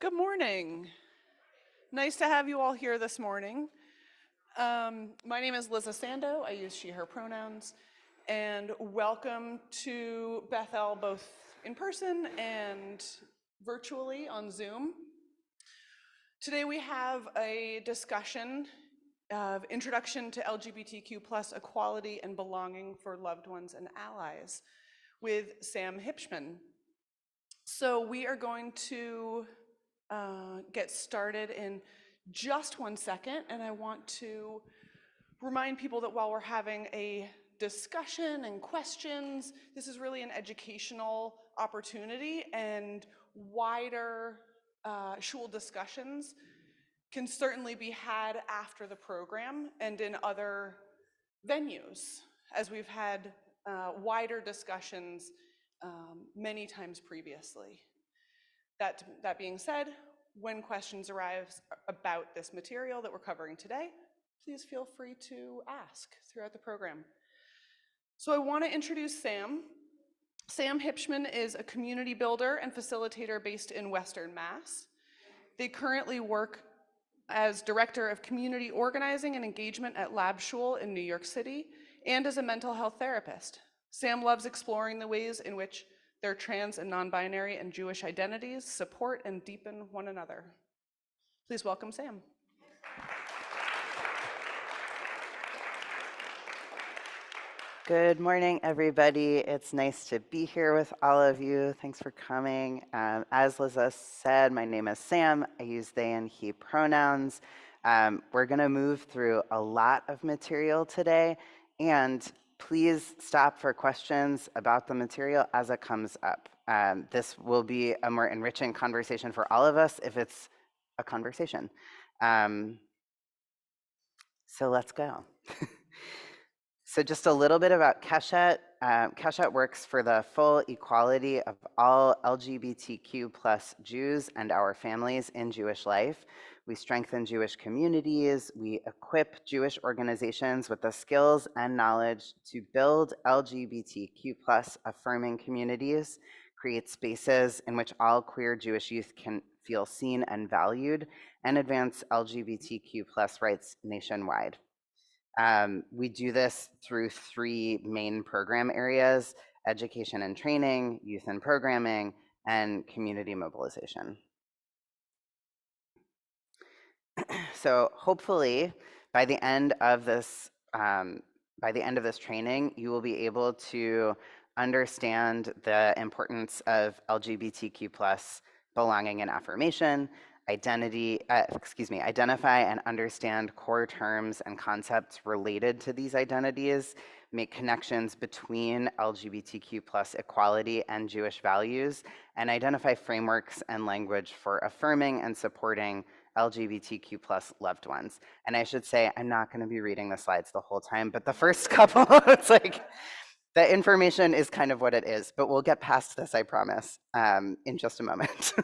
Good morning. Nice to have you all here this morning. My name is Liza Sando. I use she, her pronouns. And welcome to Bethel, both in person and virtually on Zoom. Today we have a discussion of Introduction to LGBTQ plus equality and belonging for loved ones and allies with Sam Hipschman. So we are going to get started in just 1 second, and I want to remind people that while we're having a discussion and questions, this is really an educational opportunity, and wider shul discussions can certainly be had after the program and in other venues, as we've had wider discussions many times previously. That being said, when questions arise about this material that we're covering today, please feel free to ask throughout the program. So I want to introduce Sam. Sam Hipschman is a community builder and facilitator based in Western Mass. They currently work as Director of Community Organizing and Engagement at Lab Shul in New York City and as a mental health therapist. Sam loves exploring the ways in which their trans and non-binary and Jewish identities support and deepen one another. Please welcome Sam. Good morning, everybody. It's nice to be here with all of you. Thanks for coming. As Liza said, my name is Sam. I use they and he pronouns. We're going to move through a lot of material today, and please stop for questions about the material as it comes up. This will be a more enriching conversation for all of us if it's a conversation. So let's go. So just a little bit about Keshet. Keshet works for the full equality of all LGBTQ plus Jews and our families in Jewish life. We strengthen Jewish communities. We equip Jewish organizations with the skills and knowledge to build LGBTQ plus affirming communities, create spaces in which all queer Jewish youth can feel seen and valued, and advance LGBTQ plus rights nationwide. We do this through 3 main program areas: education and training, youth and programming, and community mobilization. So hopefully by the end of this training, you will be able to understand the importance of LGBTQ plus belonging and affirmation, identify and understand core terms and concepts related to these identities, make connections between LGBTQ plus equality and Jewish values, and identify frameworks and language for affirming and supporting LGBTQ plus loved ones. And I should say, I'm not going to be reading the slides the whole time, but the first couple, it's like, the information is kind of what it is, but we'll get past this, I promise, in just a moment.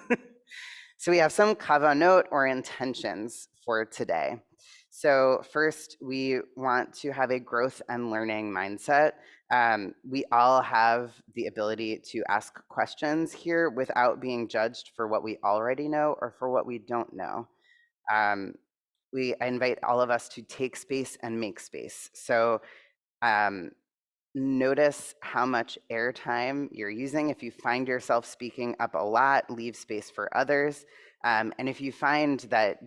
So we have some kavanot or intentions for today. So first, we want to have a growth and learning mindset. We all have the ability to ask questions here without being judged for what we already know or for what we don't know. I invite all of us to take space and make space. So notice how much airtime you're using. If you find yourself speaking up a lot, leave space for others. And if you find that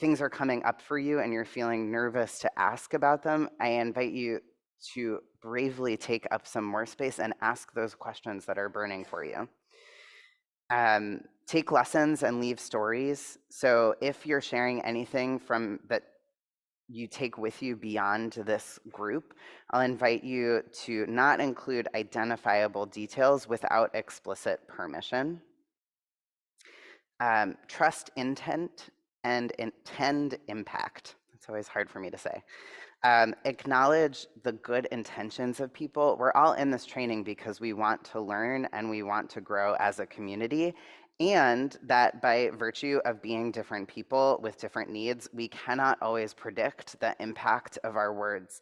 things are coming up for you and you're feeling nervous to ask about them, I invite you to bravely take up some more space and ask those questions that are burning for you. Take lessons and leave stories. So if you're sharing anything from that you take with you beyond this group, I'll invite you to not include identifiable details without explicit permission. Trust intent and intend impact. It's always hard for me to say. Acknowledge the good intentions of people. We're all in this training because we want to learn and we want to grow as a community, and that by virtue of being different people with different needs, we cannot always predict the impact of our words,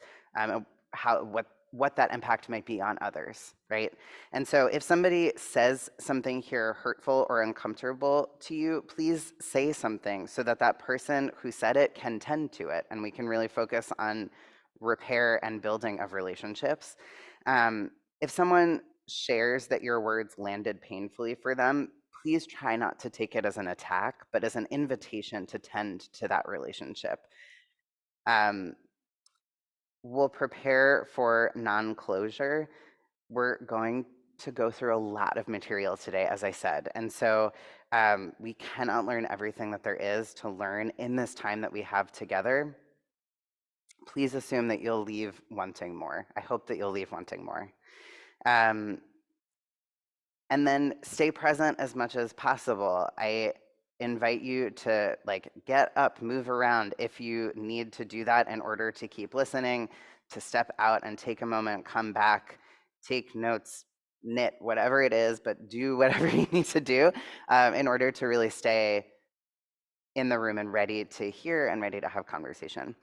what that impact might be on others, right? And so if somebody says something here hurtful or uncomfortable to you, please say something so that that person who said it can tend to it and we can really focus on repair and building of relationships. Um, if someone shares that your words landed painfully for them, please try not to take it as an attack, but as an invitation to tend to that relationship. Um, we'll prepare for non-closure. We're going to go through a lot of material today, as I said. And so we cannot learn everything that there is to learn in this time that we have together. Please assume that you'll leave wanting more. I hope that you'll leave wanting more. Um, and then stay present as much as possible. I invite you to like get up, move around if you need to do that in order to keep listening, to step out and take a moment, come back, take notes, knit, whatever it is, but do whatever you need to do in order to really stay in the room and ready to hear and ready to have conversation.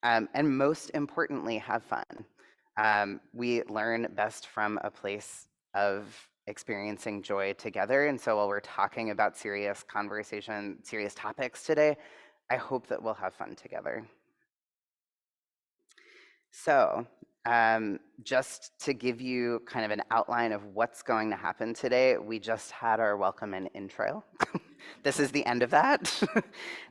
And most importantly, have fun. We learn best from a place of experiencing joy together. And so while we're talking about serious conversation, serious topics today, I hope that we'll have fun together. So just to give you kind of an outline of what's going to happen today, we just had our welcome and intro. This is the end of that.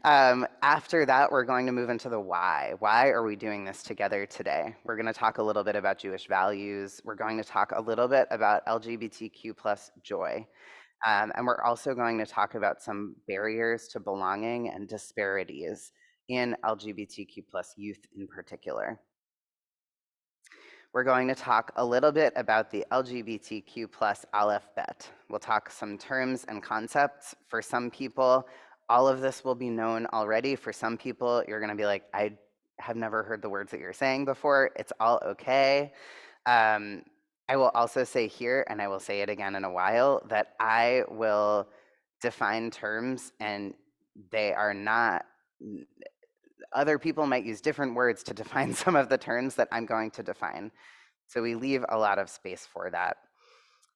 After that, we're going to move into the why. Why are we doing this together today? We're going to talk a little bit about Jewish values. We're going to talk a little bit about LGBTQ plus joy. And we're also going to talk about some barriers to belonging and disparities in LGBTQ plus youth in particular. We're going to talk a little bit about the LGBTQ plus alphabet. We'll talk some terms and concepts. For some people, all of this will be known already. For some people, you're going to be like, I have never heard the words that you're saying before. It's all okay. I will also say here, and I will say it again in a while, that I will define terms and they are not, other people might use different words to define some of the terms that I'm going to define. So we leave a lot of space for that.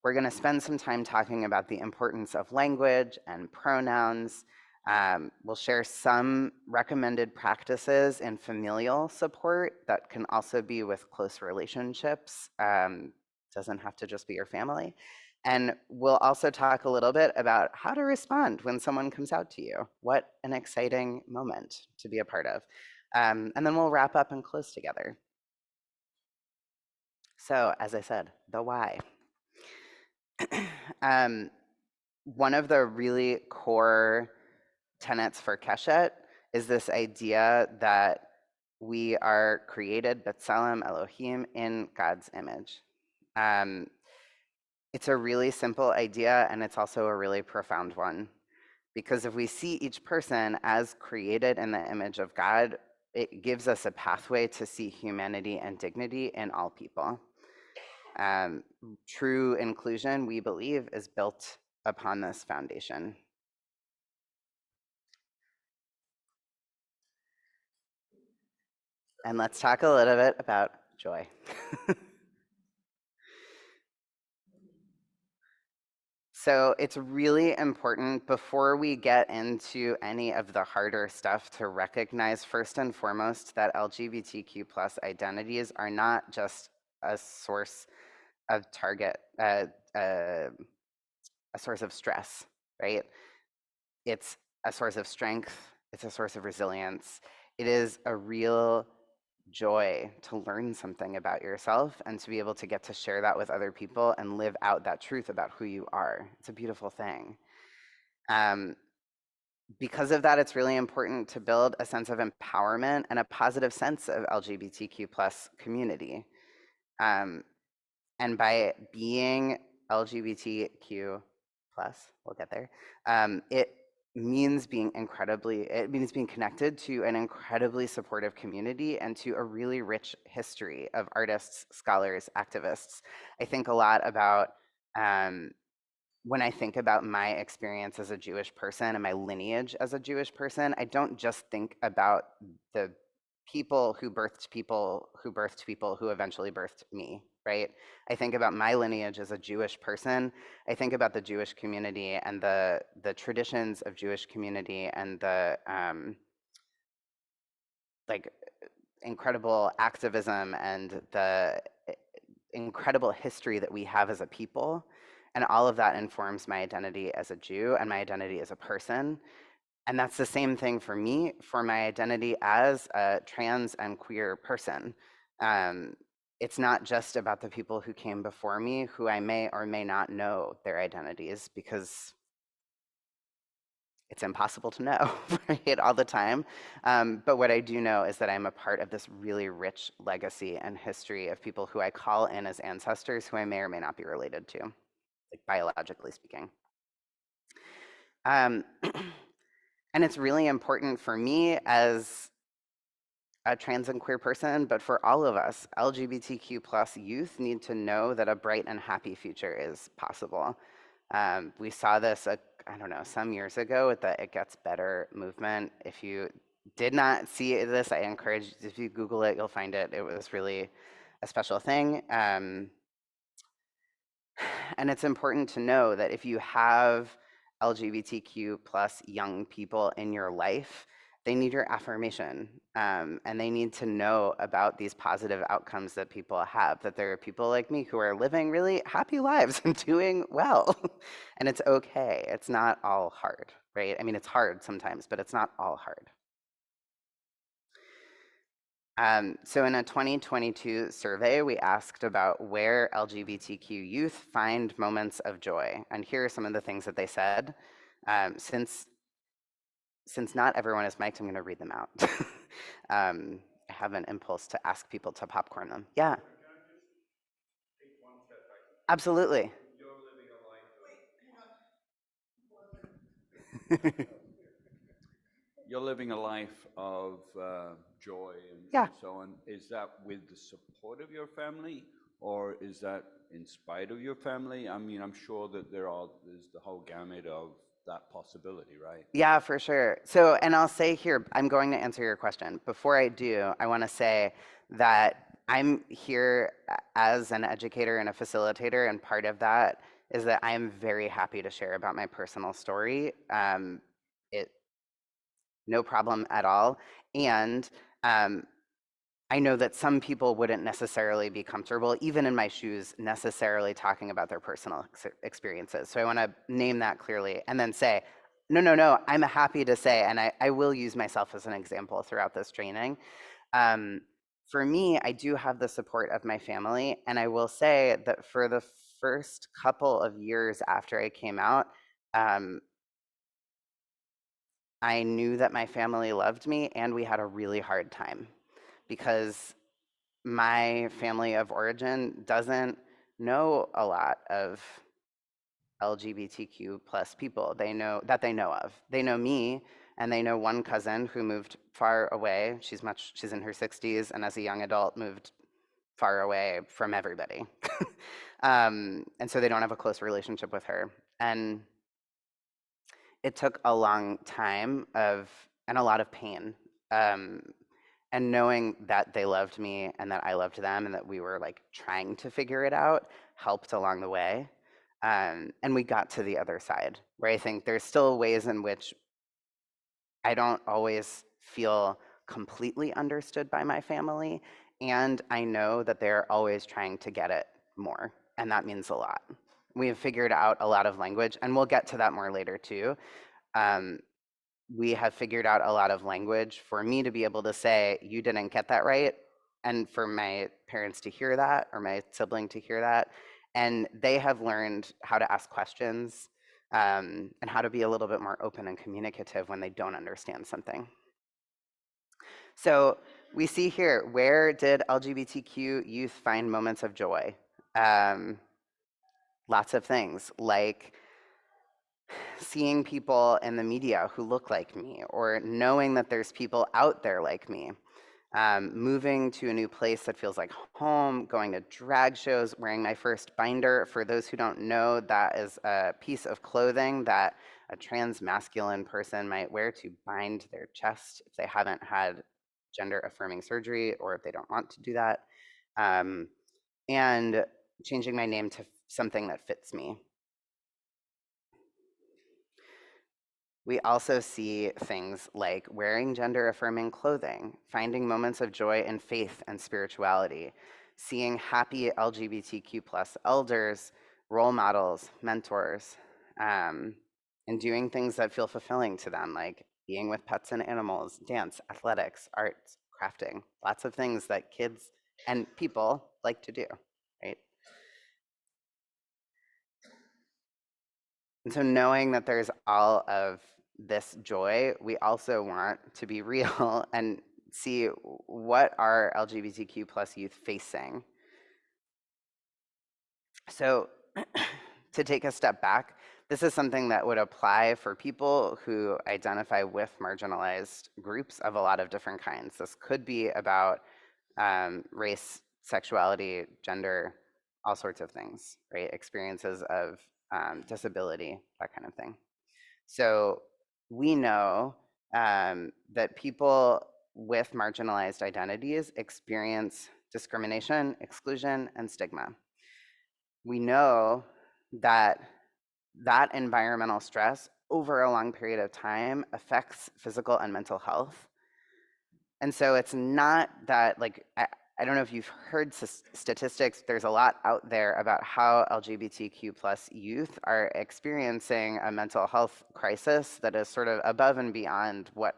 We're going to spend some time talking about the importance of language and pronouns. We'll share some recommended practices in familial support that can also be with close relationships. Doesn't have to just be your family. And we'll also talk a little bit about how to respond when someone comes out to you. What an exciting moment to be a part of. And then we'll wrap up and close together. So, as I said, the why. One of the really core tenets for Keshet is this idea that we are created, B'Tselem Elohim, in God's image. It's a really simple idea, and it's also a really profound one. Because if we see each person as created in the image of God, it gives us a pathway to see humanity and dignity in all people. True inclusion, we believe, is built upon this foundation. And let's talk a little bit about joy. So it's really important before we get into any of the harder stuff to recognize first and foremost that LGBTQ plus identities are not just a source of a source of stress, right? It's a source of strength. It's a source of resilience. It is a real joy to learn something about yourself and to be able to get to share that with other people and live out that truth about who you are. It's a beautiful thing. Because of that, it's really important to build a sense of empowerment and a positive sense of LGBTQ plus community. And by being LGBTQ plus, we'll get there, it means being connected to an incredibly supportive community and to a really rich history of artists, scholars, activists. I think a lot about when I think about my experience as a Jewish person and my lineage as a Jewish person, I don't just think about the people who birthed people who birthed people who eventually birthed me, right? I think about my lineage as a Jewish person. I think about the Jewish community and the traditions of Jewish community and the like incredible activism and the incredible history that we have as a people. And all of that informs my identity as a Jew and my identity as a person. And that's the same thing for me, for my identity as a trans and queer person. Um, it's not just about the people who came before me, who I may or may not know their identities, because it's impossible to know right, all the time. But what I do know is that I'm a part of this really rich legacy and history of people who I call in as ancestors who I may or may not be related to, like biologically speaking. Um, and it's really important for me as a trans and queer person, but for all of us, LGBTQ plus youth need to know that a bright and happy future is possible. We saw this, I don't know, some years ago with the It Gets Better movement. If you did not see this, I encourage, if you Google it, you'll find it. It was really a special thing. And it's important to know that if you have LGBTQ plus young people in your life, they need your affirmation, and they need to know about these positive outcomes that people have, that there are people like me who are living really happy lives and doing well. And it's okay. It's not all hard, right? I mean, it's hard sometimes, but it's not all hard. So in a 2022 survey, we asked about where LGBTQ youth find moments of joy. And here are some of the things that they said. Since not everyone is mic'd, I'm going to read them out. I have an impulse to ask people to popcorn them. Yeah, absolutely. You're living a life of joy Yeah. and so on. Is that with the support of your family, or is that in spite of your family? I mean, I'm sure that there's the whole gamut of that possibility, right? Yeah, for sure. So, and I'll say here, I'm going to answer your question. Before I do, I want to say that I'm here as an educator and a facilitator, and part of that is that I'm very happy to share about my personal story. It no problem at all. And I know that some people wouldn't necessarily be comfortable, even in my shoes, necessarily talking about their personal experiences. So I want to name that clearly and then say, no, no, no, I'm happy to say, and I will use myself as an example throughout this training. For me, I do have the support of my family, and I will say that for the first couple of years after I came out, I knew that my family loved me, and we had a really hard time because my family of origin doesn't know a lot of LGBTQ plus people they know of. They know me, and they know one cousin who moved far away. She's in her 60s, and as a young adult moved far away from everybody. And so they don't have a close relationship with her. And it took a long time and a lot of pain. And knowing that they loved me and that I loved them and that we were like trying to figure it out helped along the way. And we got to the other side, where I think there's still ways in which I don't always feel completely understood by my family. And I know that they're always trying to get it more. And that means a lot. We have figured out a lot of language, and we'll get to that more later too. Um, we have figured out a lot of language for me to be able to say, you didn't get that right, and for my parents to hear that, or my sibling to hear that. And they have learned how to ask questions, and how to be a little bit more open and communicative when they don't understand something. So we see here, where did LGBTQ youth find moments of joy? Lots of things, like seeing people in the media who look like me, or knowing that there's people out there like me, moving to a new place that feels like home, going to drag shows, wearing my first binder. For those who don't know, that is a piece of clothing that a trans masculine person might wear to bind their chest if they haven't had gender affirming surgery or if they don't want to do that, and changing my name to something that fits me. We also see things like wearing gender affirming clothing, finding moments of joy in faith and spirituality, seeing happy LGBTQ plus elders, role models, mentors, and doing things that feel fulfilling to them, like being with pets and animals, dance, athletics, arts, crafting, lots of things that kids and people like to do, right? And so knowing that there's all of this joy, we also want to be real and see what are LGBTQ plus youth facing. So to take a step back, this is something that would apply for people who identify with marginalized groups of a lot of different kinds. This could be about race, sexuality, gender, all sorts of things, right? Experiences of disability, that kind of thing. So we know that people with marginalized identities experience discrimination, exclusion, and stigma. We know that that environmental stress over a long period of time affects physical and mental health. And so it's not that, like, I don't know if you've heard statistics, there's a lot out there about how LGBTQ plus youth are experiencing a mental health crisis that is sort of above and beyond what,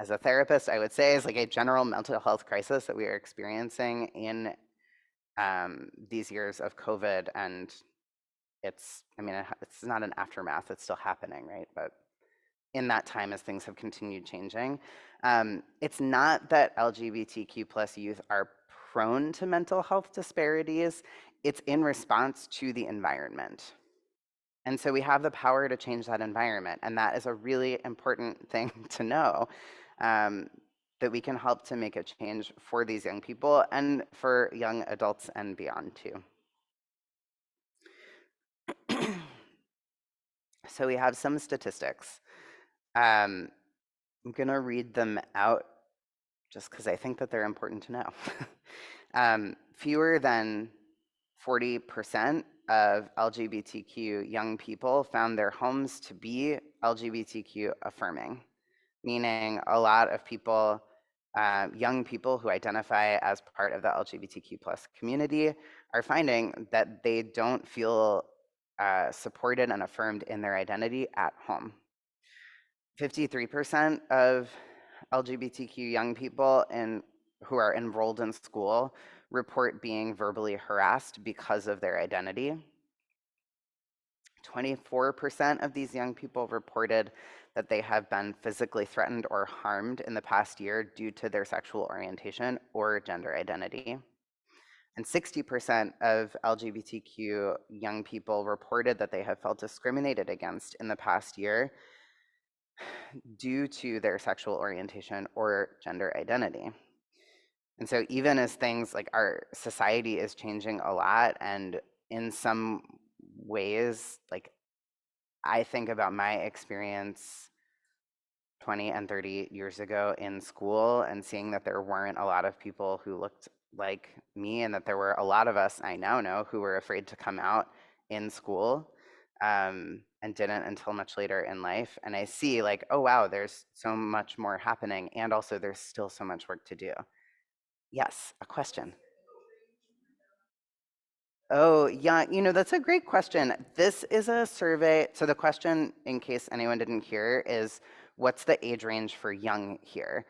as a therapist, I would say is like a general mental health crisis that we are experiencing in these years of COVID. And it's, I mean, it's not an aftermath, it's still happening, right? But in that time as things have continued changing. It's not that LGBTQ plus youth are prone to mental health disparities, it's in response to the environment. And so we have the power to change that environment, and that is a really important thing to know, that we can help to make a change for these young people and for young adults and beyond too. So we have some statistics. I'm gonna read them out just because I think that they're important to know. Fewer than 40% of LGBTQ young people found their homes to be LGBTQ affirming, meaning a lot of people, young people who identify as part of the LGBTQ plus community are finding that they don't feel supported and affirmed in their identity at home. 53% of LGBTQ young people who are enrolled in school report being verbally harassed because of their identity. 24% of these young people reported that they have been physically threatened or harmed in the past year due to their sexual orientation or gender identity. And 60% of LGBTQ young people reported that they have felt discriminated against in the past year due to their sexual orientation or gender identity. And so even as things like our society is changing a lot, and in some ways, like I think about my experience 20 and 30 years ago in school and seeing that there weren't a lot of people who looked like me, and that there were a lot of us I now know who were afraid to come out in school, and didn't until much later in life. And I see like, oh wow, there's so much more happening, and also there's still so much work to do. Yes, a question. Oh, yeah, that's a great question. This is a survey. So the question, in case anyone didn't hear, is what's the age range for young here?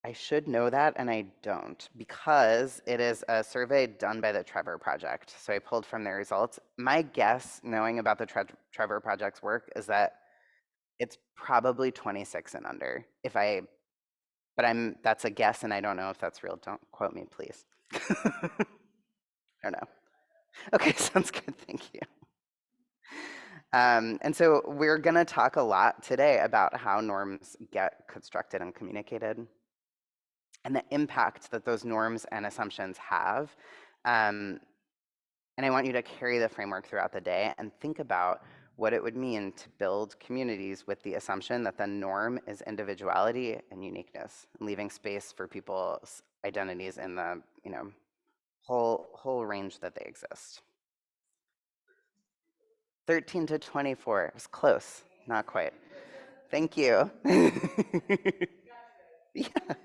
I should know that, and I don't, because it is a survey done by the Trevor Project. So I pulled from their results. My guess, knowing about the Trevor Project's work, is that it's probably 26 and under. But that's a guess, and I don't know if that's real. Don't quote me, please. I don't know. Okay, sounds good. Thank you. And so we're going to talk a lot today about how norms get constructed and communicated, and the impact that those norms and assumptions have. And I want you to carry the framework throughout the day and think about what it would mean to build communities with the assumption that the norm is individuality and uniqueness, and leaving space for people's identities in the, whole range that they exist. 13 to 24. It was close, not quite. Thank you. Yeah.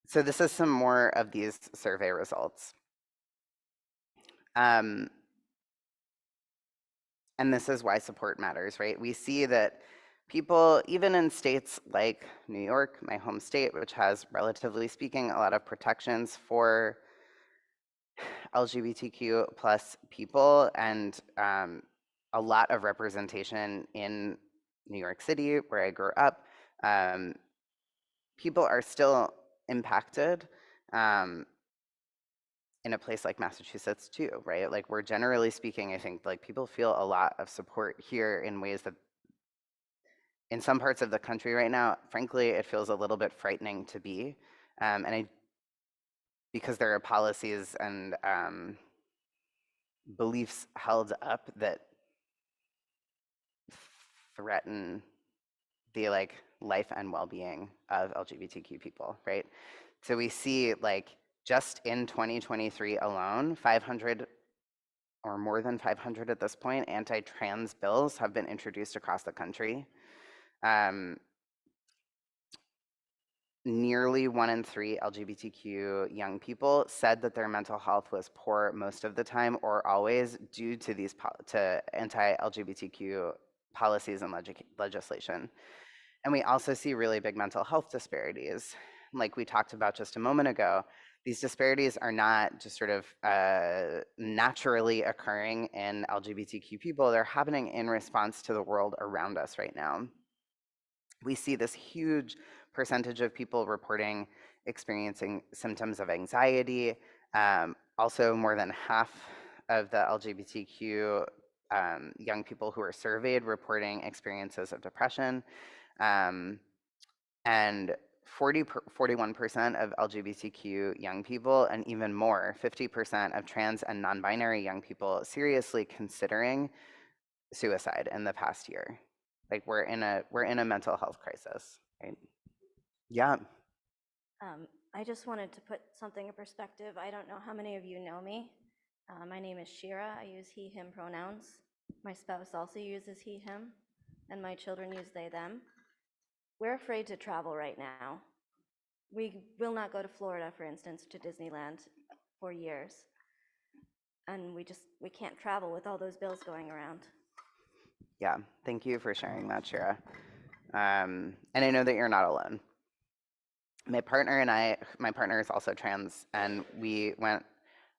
So this is some more of these survey results. And this is why support matters, right? We see that people, even in states like New York, my home state, which has, relatively speaking, a lot of protections for LGBTQ plus people and a lot of representation in New York City, where I grew up, people are still impacted in a place like Massachusetts too, right? Like, we're generally speaking, I think, like, people feel a lot of support here in ways that in some parts of the country right now, frankly, it feels a little bit frightening to be. Because there are policies and beliefs held up that threaten the life and well-being of LGBTQ people, right? So we see, like, just in 2023 alone, 500 or more than 500 at this point anti-trans bills have been introduced across the country. Nearly 1 in 3 LGBTQ young people said that their mental health was poor most of the time or always due to these to anti-LGBTQ policies and legislation. And we also see really big mental health disparities. Like we talked about just a moment ago, these disparities are not just sort of naturally occurring in LGBTQ people. They're happening in response to the world around us right now. We see this huge percentage of people reporting experiencing symptoms of anxiety. Also, more than half of the LGBTQ young people who are surveyed reporting experiences of depression. And 41% of LGBTQ young people, and even more, 50% of trans and non-binary young people seriously considering suicide in the past year. Like, we're in a mental health crisis, right? Yeah. I just wanted to put something in perspective. I don't know how many of you know me. My name is Shira. I use he, him pronouns. My spouse also uses he, him, and my children use they, them. We're afraid to travel right now. We will not go to Florida, for instance, to Disneyland for years. And we can't travel with all those bills going around. Yeah, thank you for sharing that, Shira. And I know that you're not alone. My partner is also trans, and we went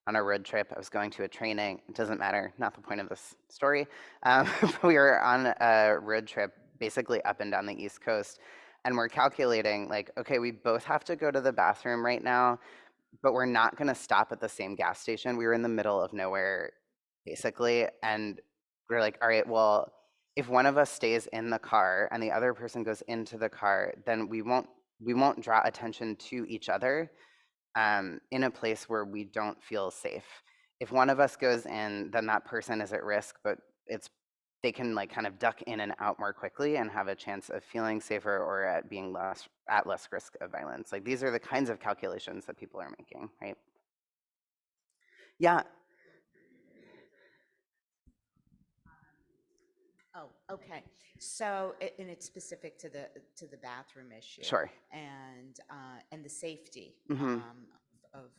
on a road trip. I was going to a training. It doesn't matter, not the point of this story. We were on a road trip basically up and down the East Coast, and we're calculating, like, okay, we both have to go to the bathroom right now, but we're not going to stop at the same gas station. We were in the middle of nowhere, basically, and we're like, all right, well, if one of us stays in the car and the other person goes into the car, then we won't draw attention to each other in a place where we don't feel safe. If one of us goes in, then that person is at risk, but they can like kind of duck in and out more quickly and have a chance of feeling safer or at being at less risk of violence. Like, these are the kinds of calculations that people are making, right? Yeah. Oh, okay. So, and it's specific to the bathroom issue. Sure. And the safety Mm-hmm. of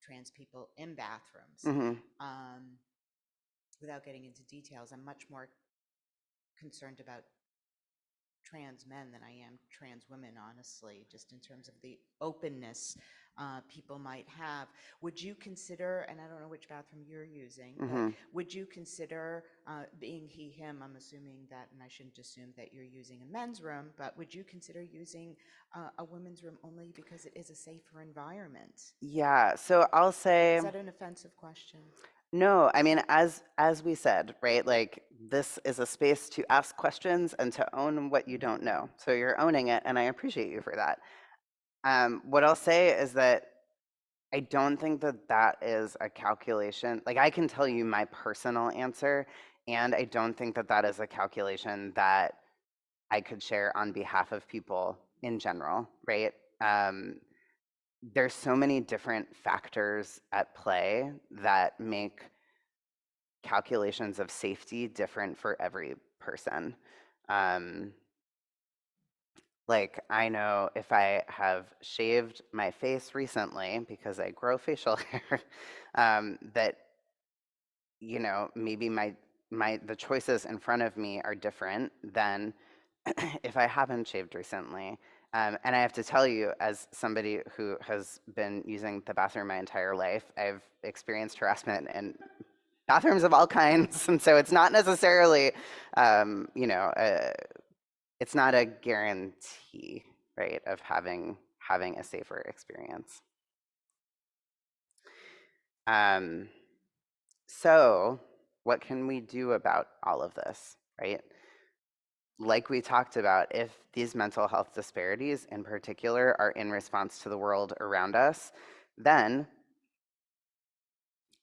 trans people in bathrooms. Mm-hmm. Without getting into details, I'm much more concerned about trans men than I am trans women, honestly, just in terms of the openness people might have. Would you consider, and I don't know which bathroom you're using, Mm-hmm. but would you consider being he, him, I'm assuming that, and I shouldn't assume that you're using a men's room, but would you consider using a women's room only because it is a safer environment? Yeah, so I'll say, Is that an offensive question? no, I mean, as we said, right, like, this is a space to ask questions and to own what you don't know. So you're owning it, and I appreciate you for that. What I'll say is that I don't think that that is a calculation. Like, I can tell you my personal answer, and I don't think that that is a calculation that I could share on behalf of people in general, right? There's so many different factors at play that make calculations of safety different for every person. Um, like, I know if I have shaved my face recently because I grow facial hair, that maybe the choices in front of me are different than if I haven't shaved recently. And I have to tell you, as somebody who has been using the bathroom my entire life, I've experienced harassment in bathrooms of all kinds, and so it's not necessarily, um, you know, uh, it's not a guarantee, right, of having a safer experience. Um, so, what can we do about all of this, right? Like we talked about, if these mental health disparities in particular are in response to the world around us, then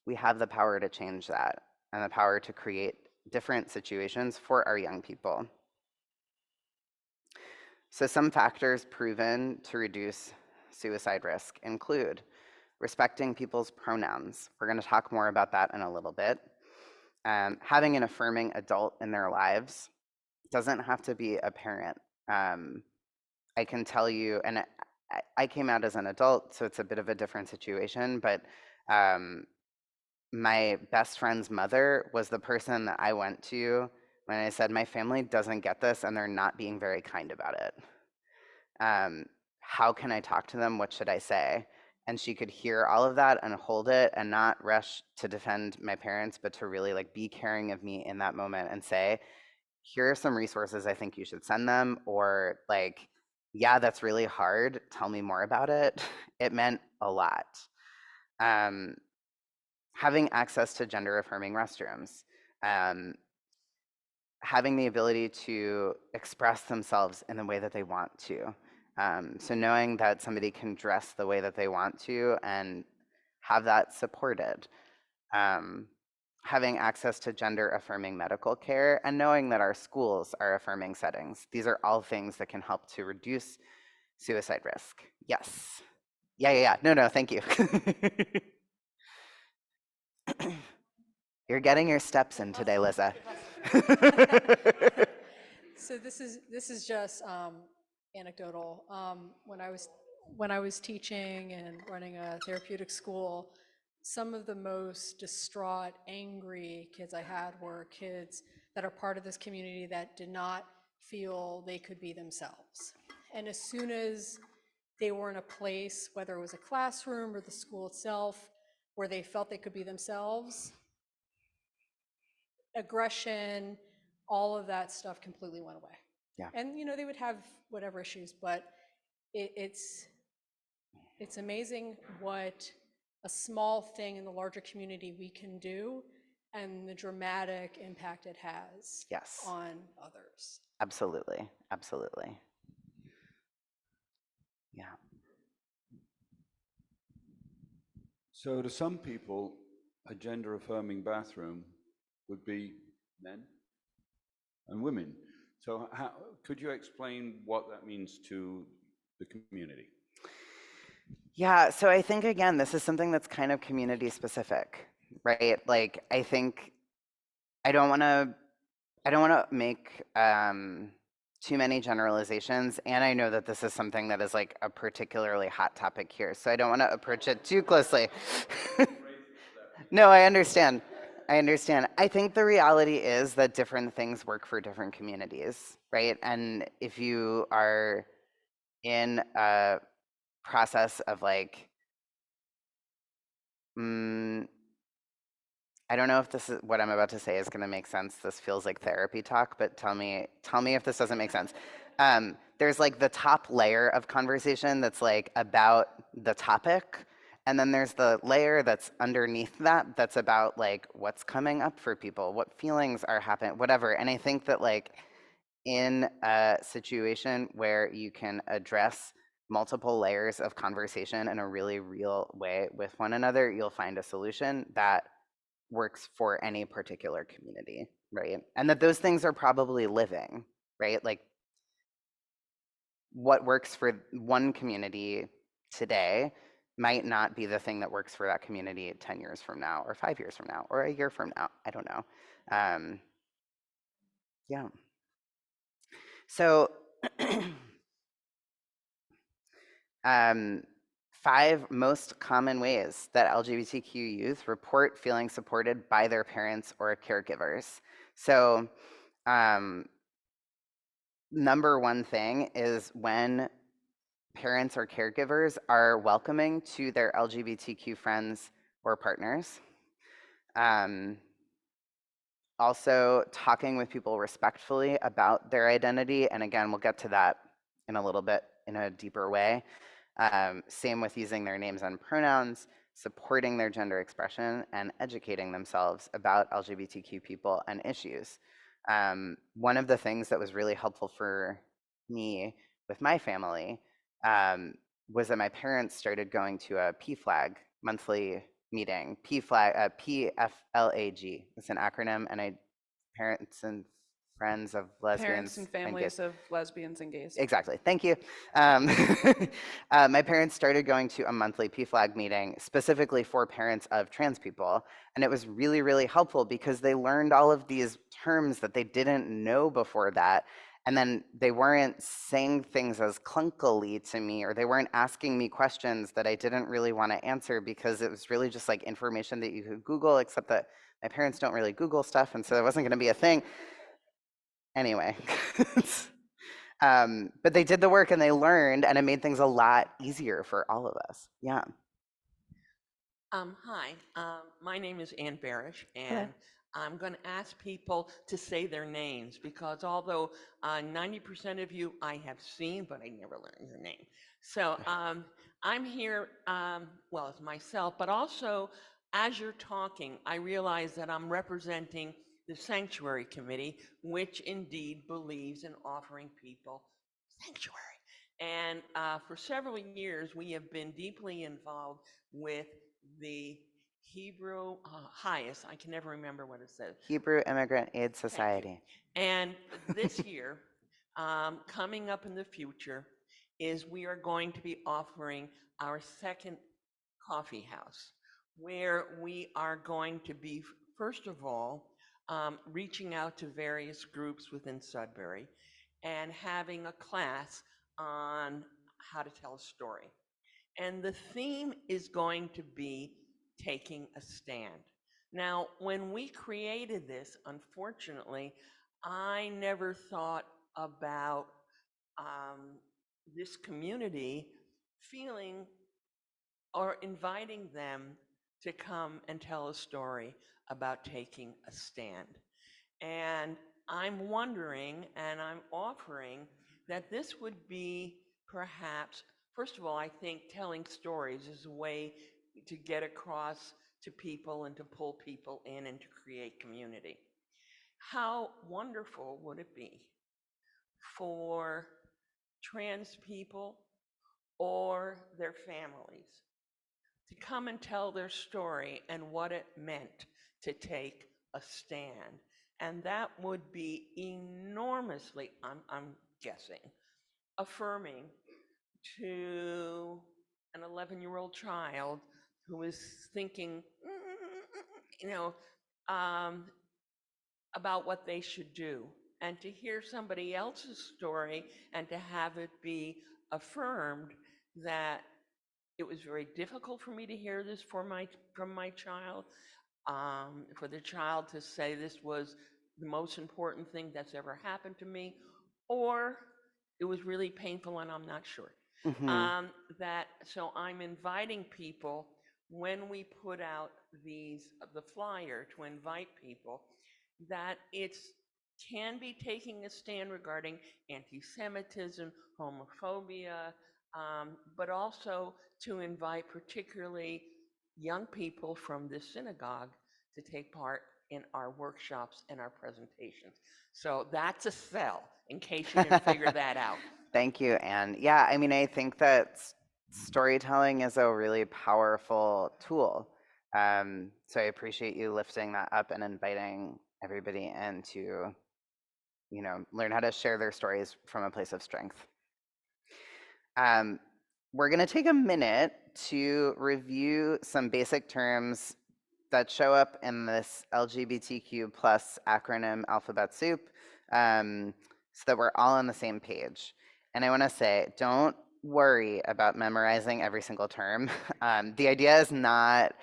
we have the power to change that and the power to create different situations for our young people. So some factors proven to reduce suicide risk include respecting people's pronouns. We're going to talk more about that in a little bit. Having an affirming adult in their lives doesn't have to be a parent. I can tell you, and I came out as an adult, so it's a bit of a different situation, but my best friend's mother was the person that I went to when I said, my family doesn't get this and they're not being very kind about it. How can I talk to them? What should I say? And she could hear all of that and hold it and not rush to defend my parents, but to really like be caring of me in that moment and say, here are some resources I think you should send them, or like, yeah, that's really hard. Tell me more about it. It meant a lot. Having access to gender affirming restrooms, having the ability to express themselves in the way that they want to. So knowing that somebody can dress the way that they want to and have that supported. Having access to gender affirming medical care, and knowing that our schools are affirming settings. These are all things that can help to reduce suicide risk. Yes. Yeah. No, thank you. You're getting your steps in today, Liza. So this is just anecdotal. When I was teaching and running a therapeutic school, some of the most distraught, angry kids I had were kids that are part of this community that did not feel they could be themselves. And as soon as they were in a place, whether it was a classroom or the school itself, where they felt they could be themselves, aggression, all of that stuff completely went away. Yeah. And they would have whatever issues, but it's amazing what a small thing in the larger community we can do and the dramatic impact it has Yes. on others. Absolutely. Yeah. So to some people, a gender affirming bathroom would be men and women. So could you explain what that means to the community? Yeah, so I think again, this is something that's kind of community specific, right? Like, I think I don't want to make too many generalizations, and I know that this is something that is like a particularly hot topic here, so I don't want to approach it too closely. No, I understand. I think the reality is that different things work for different communities, right? And if you are in a process of like, I don't know if this is what I'm about to say is going to make sense. This feels like therapy talk, but tell me if this doesn't make sense. There's like the top layer of conversation that's like about the topic, and then there's the layer that's underneath that that's about like what's coming up for people, what feelings are happening, whatever. And I think that like in a situation where you can address multiple layers of conversation in a really real way with one another, you'll find a solution that works for any particular community, right? And that those things are probably living, right? Like what works for one community today might not be the thing that works for that community 10 years from now, or 5 years from now, or a year from now. I don't know. Yeah. So, 5 most common ways that LGBTQ youth report feeling supported by their parents or caregivers. So, number one thing is when parents or caregivers are welcoming to their LGBTQ friends or partners. Also, talking with people respectfully about their identity. And again, we'll get to that in a little bit in a deeper way. Same with using their names and pronouns, supporting their gender expression, and educating themselves about LGBTQ people and issues. One of the things that was really helpful for me with my family was that my parents started going to a PFLAG monthly meeting. PFLAG. It's an acronym, and parents and friends of lesbians Parents and families of lesbians and gays. Exactly. Thank you. My parents started going to a monthly PFLAG meeting specifically for parents of trans people. And it was really, really helpful because they learned all of these terms that they didn't know before that. And then they weren't saying things as clunkily to me, or they weren't asking me questions that I didn't really want to answer because it was really just like information that you could Google, except that my parents don't really Google stuff. And so it wasn't going to be a thing. Anyway. But they did the work and they learned, and it made things a lot easier for all of us. Yeah. Hi, my name is Ann Barish, and I'm going to ask people to say their names because although 90% of you I have seen, but I never learned your name. So I'm here, well, as myself, but also as you're talking, I realize that I'm representing the Sanctuary Committee, which indeed believes in offering people sanctuary. And for several years, we have been deeply involved with the Hebrew highest, I can never remember what it says. Hebrew Immigrant Aid Society. And this year, coming up in the future, is we are going to be offering our second coffee house, where we are going to be, first of all, reaching out to various groups within Sudbury and having a class on how to tell a story. And the theme is going to be taking a stand. Now, when we created this, unfortunately, I never thought about this community feeling or inviting them to come and tell a story about taking a stand. And I'm wondering and I'm offering that this would be perhaps, first of all, I think telling stories is a way to get across to people and to pull people in and to create community. How wonderful would it be for trans people or their families to come and tell their story and what it meant to take a stand? And that would be enormously, I'm guessing, affirming to an 11-year-old child who is thinking, you know, um, about what they should do. And to hear somebody else's story and to have it be affirmed that it was very difficult for me to hear this from my child, for the child to say this was the most important thing that's ever happened to me, or it was really painful and I'm not sure. Mm-hmm. So I'm inviting people when we put out the flyer to invite people that it's can be taking a stand regarding anti-Semitism, homophobia, but also to invite particularly young people from this synagogue to take part in our workshops and our presentations. So that's a sell, in case you didn't figure that out. Thank you, Anne. Yeah, I mean, I think that storytelling is a really powerful tool. So I appreciate you lifting that up and inviting everybody in to, learn how to share their stories from a place of strength. We're going to take a minute to review some basic terms that show up in this LGBTQ plus acronym alphabet soup, so that we're all on the same page. And I want to say, don't worry about memorizing every single term. The idea is not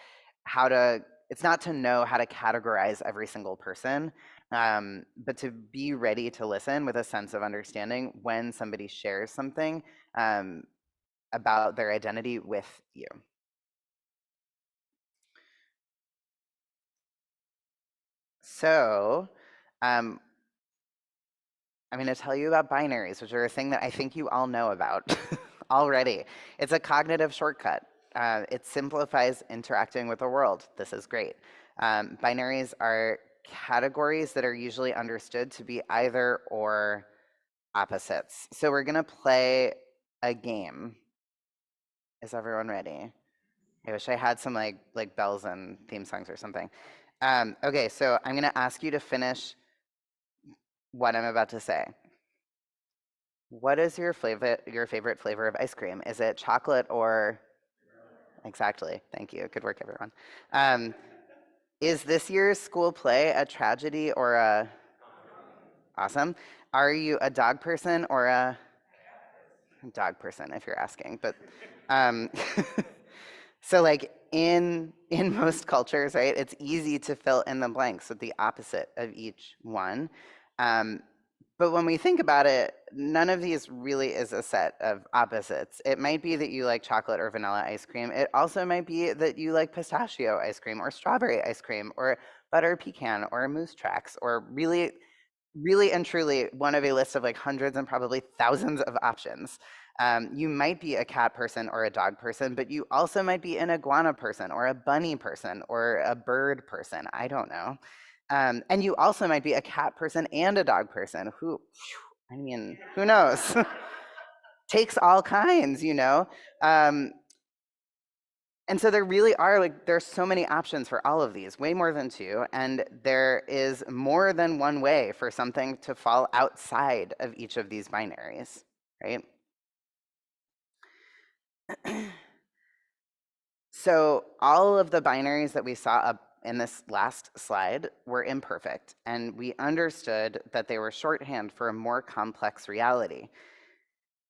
it's not to know how to categorize every single person, but to be ready to listen with a sense of understanding when somebody shares something about their identity with you. So, I'm going to tell you about binaries, which are a thing that I think you all know about already. It's a cognitive shortcut. It simplifies interacting with the world. This is great. Binaries are categories that are usually understood to be either or opposites. So we're going to play a game. Is everyone ready? I wish I had some like bells and theme songs or something. Okay, so I'm going to ask you to finish what I'm about to say. What is your favorite flavor of ice cream? Is it chocolate or? Exactly. Thank you. Good work, everyone. Is this year's school play a tragedy or a? Awesome. Are you a dog person or a dog person, if you're asking? But so like in most cultures, right, it's easy to fill in the blanks with the opposite of each one. But when we think about it, none of these really is a set of opposites. It might be that you like chocolate or vanilla ice cream. It also might be that you like pistachio ice cream or strawberry ice cream or butter pecan or moose tracks or really, really and truly one of a list of like hundreds and probably thousands of options. You might be a cat person or a dog person, but you also might be an iguana person or a bunny person or a bird person. I don't know. And you also might be a cat person and a dog person. I mean, who knows? Takes all kinds, And so there really are there's so many options for all of these, way more than two. And there is more than one way for something to fall outside of each of these binaries, right? So all of the binaries that we saw up in this last slide were imperfect, and we understood that they were shorthand for a more complex reality.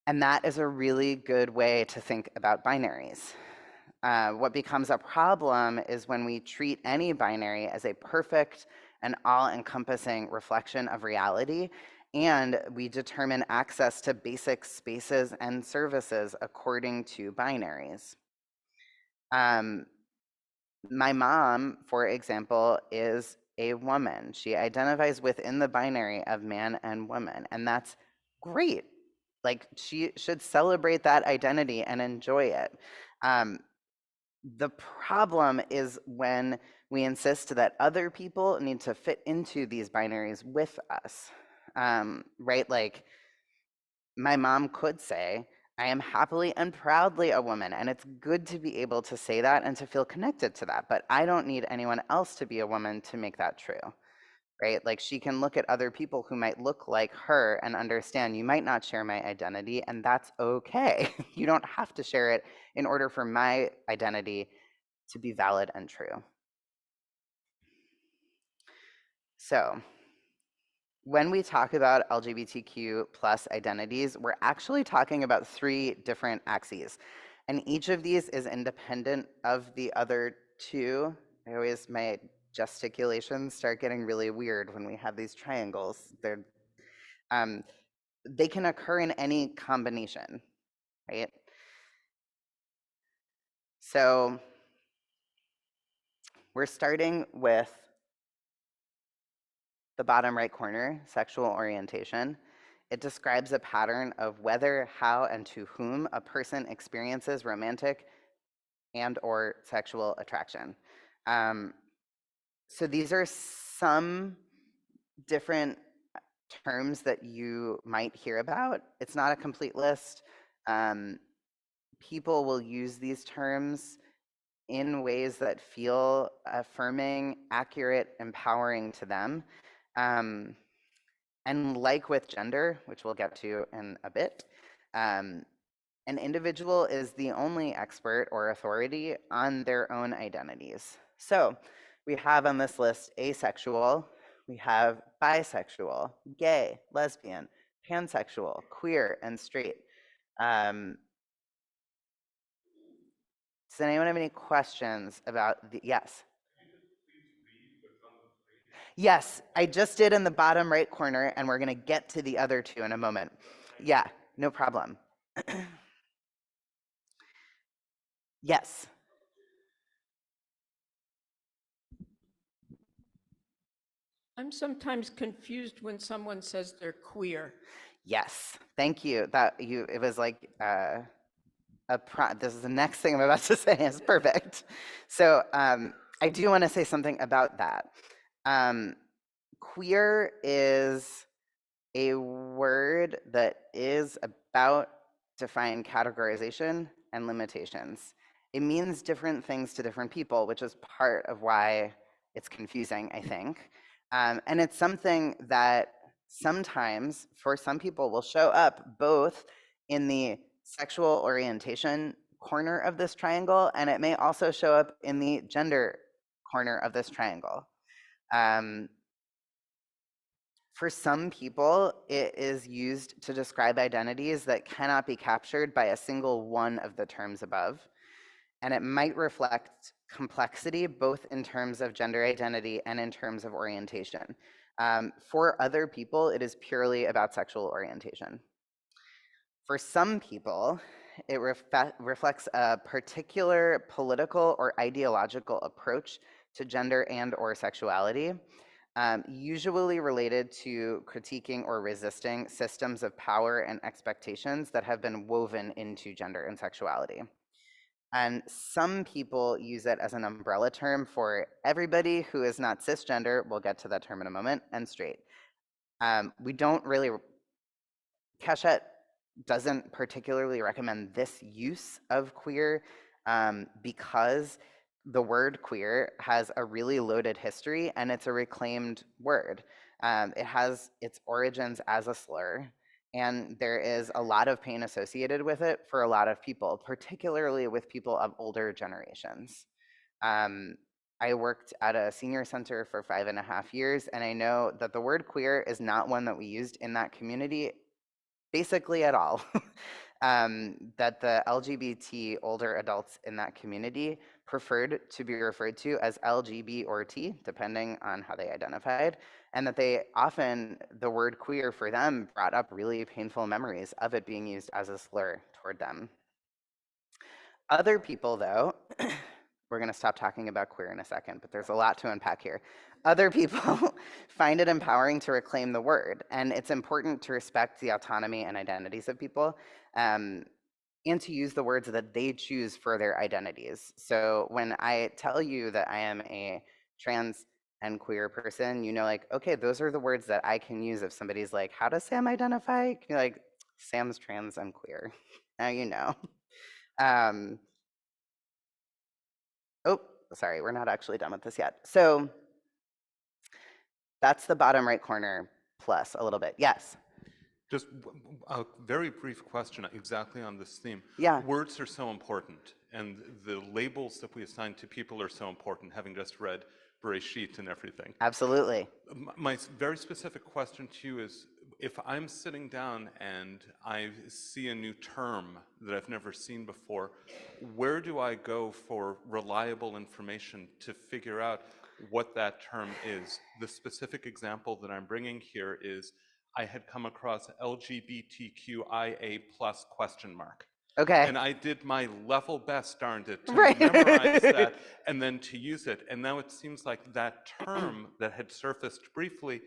And that is a really good way to think about binaries. What becomes a problem is when we treat any binary as a perfect and all-encompassing reflection of reality, and we determine access to basic spaces and services according to binaries. My mom, for example, is a woman. She identifies within the binary of man and woman, and that's great. Like, she should celebrate that identity and enjoy it. The problem is when we insist that other people need to fit into these binaries with us, right? Like, my mom could say, I am happily and proudly a woman, and it's good to be able to say that and to feel connected to that, but I don't need anyone else to be a woman to make that true, right? Like, she can look at other people who might look like her and understand you might not share my identity, and that's okay. You don't have to share it in order for my identity to be valid and true. So, when we talk about LGBTQ plus identities, we're actually talking about three different axes. And each of these is independent of the other two. My gesticulations start getting really weird when we have these triangles. They can occur in any combination, right? So we're starting with the bottom right corner, sexual orientation. It describes a pattern of whether, how, and to whom a person experiences romantic and or sexual attraction. So these are some different terms that you might hear about. It's not a complete list. People will use these terms in ways that feel affirming, accurate, empowering to them. And like with gender, which we'll get to in a bit, an individual is the only expert or authority on their own identities. So we have on this list asexual, we have bisexual, gay, lesbian, pansexual, queer, and straight. Does anyone have any questions about the, yes? Yes, I just did in the bottom right corner, and we're going to get to the other two in a moment. Yeah, no problem. Yes. I'm sometimes confused when someone says they're queer. Yes, thank you. It was like this is the next thing I'm about to say is perfect. So I do want to say something about that. Queer is a word that is about defined categorization and limitations. It means different things to different people, which is part of why it's confusing, I think. And it's something that sometimes, for some people, will show up both in the sexual orientation corner of this triangle, and it may also show up in the gender corner of this triangle. For some people, it is used to describe identities that cannot be captured by a single one of the terms above. And it might reflect complexity, both in terms of gender identity and in terms of orientation. For other people, it is purely about sexual orientation. For some people, it reflects a particular political or ideological approach to gender and or sexuality, usually related to critiquing or resisting systems of power and expectations that have been woven into gender and sexuality. And some people use it as an umbrella term for everybody who is not cisgender, we'll get to that term in a moment, and straight. We don't really, Keshet doesn't particularly recommend this use of queer because the word queer has a really loaded history and it's a reclaimed word. It has its origins as a slur, and there is a lot of pain associated with it for a lot of people, particularly with people of older generations. I worked at a senior center for 5.5 years, and I know that the word queer is not one that we used in that community basically at all. That the LGBT older adults in that community preferred to be referred to as LGB or T, depending on how they identified, and that they often, the word queer for them brought up really painful memories of it being used as a slur toward them. Other people, though, we're going to stop talking about queer in a second, but there's a lot to unpack here. Other people find it empowering to reclaim the word, and it's important to respect the autonomy and identities of people, and to use the words that they choose for their identities. So when I tell you that I am a trans and queer person, you know, like, okay, those are the words that I can use if somebody's like, how does Sam identify? You can be like, Sam's trans and queer. Now you know. Oh, sorry, we're not actually done with this yet. So that's the bottom right corner plus a little bit. Yes. Just a very brief question exactly on this theme. Yeah. Words are so important, and the labels that we assign to people are so important, having just read Bereshit and everything. Absolutely. My very specific question to you is, if I'm sitting down and I see a new term that I've never seen before, where do I go for reliable information to figure out what that term is? The specific example that I'm bringing here is I had come across LGBTQIA+ question mark. Okay. And I did my level best, darned it, to Right. memorize that and then to use it. And now it seems like that term that had surfaced briefly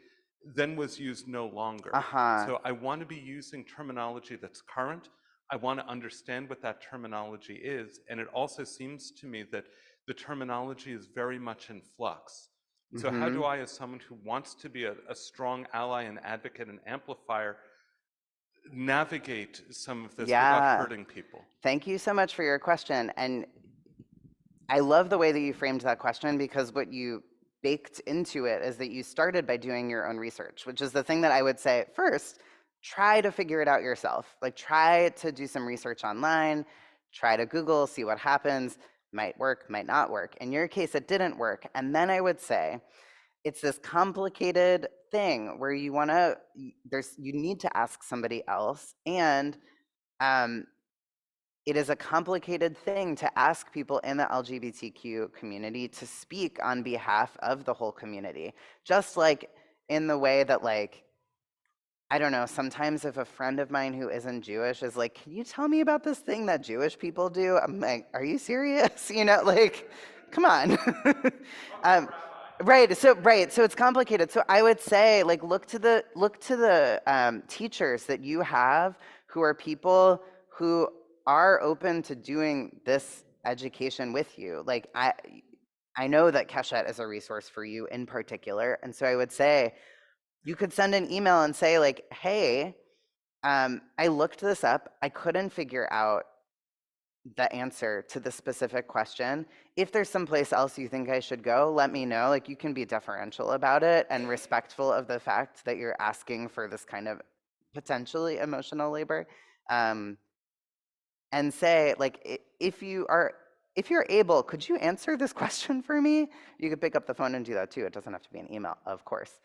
then was used no longer. So I want to be using terminology that's current. I want to understand what that terminology is. And it also seems to me that the terminology is very much in flux. So how do I, as someone who wants to be a strong ally and advocate and amplifier, navigate some of this without Yeah. hurting people? Thank you so much for your question. And I love the way that you framed that question, because what you baked into it is that you started by doing your own research, which is the thing that I would say first, try to figure it out yourself. Like, try to do some research online, try to Google, see what happens. Might work, might not work. In your case, it didn't work. And then I would say, it's this complicated thing where you need to ask somebody else. And it is a complicated thing to ask people in the LGBTQ community to speak on behalf of the whole community. Just like in the way that, like, I don't know, sometimes if a friend of mine who isn't Jewish is like, can you tell me about this thing that Jewish people do? I'm like, are you serious? Like, come on. Right, so it's complicated. So I would say, like, look to the teachers that you have who are people who are open to doing this education with you. Like, I know that Keshet is a resource for you in particular, and so I would say you could send an email and say, like, hey, I looked this up. I couldn't figure out the answer to the specific question. If there's someplace else you think I should go, let me know. Like, you can be deferential about it and respectful of the fact that you're asking for this kind of potentially emotional labor. And say, like, if you're able, could you answer this question for me? You could pick up the phone and do that too. It doesn't have to be an email, of course.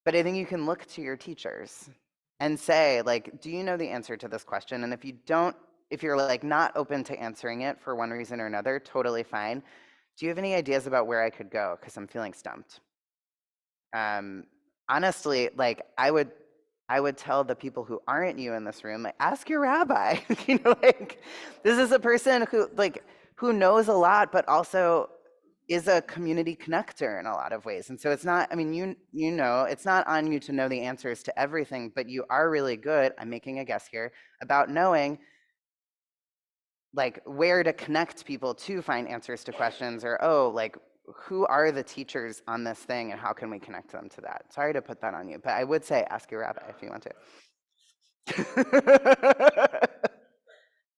But I think you can look to your teachers and say, like, do you know the answer to this question? And if you're like not open to answering it for one reason or another, totally fine. Do you have any ideas about where I could go? Because I'm feeling stumped. Honestly, like, I would tell the people who aren't you in this room, like, ask your rabbi. Like, this is a person who knows a lot, but also is a community connector in a lot of ways. And so it's not, I mean, it's not on you to know the answers to everything, but you are really good, I'm making a guess here, about knowing, like, where to connect people to find answers to questions, or, like, who are the teachers on this thing and how can we connect them to that? Sorry to put that on you, but I would say ask your rabbi if you want to.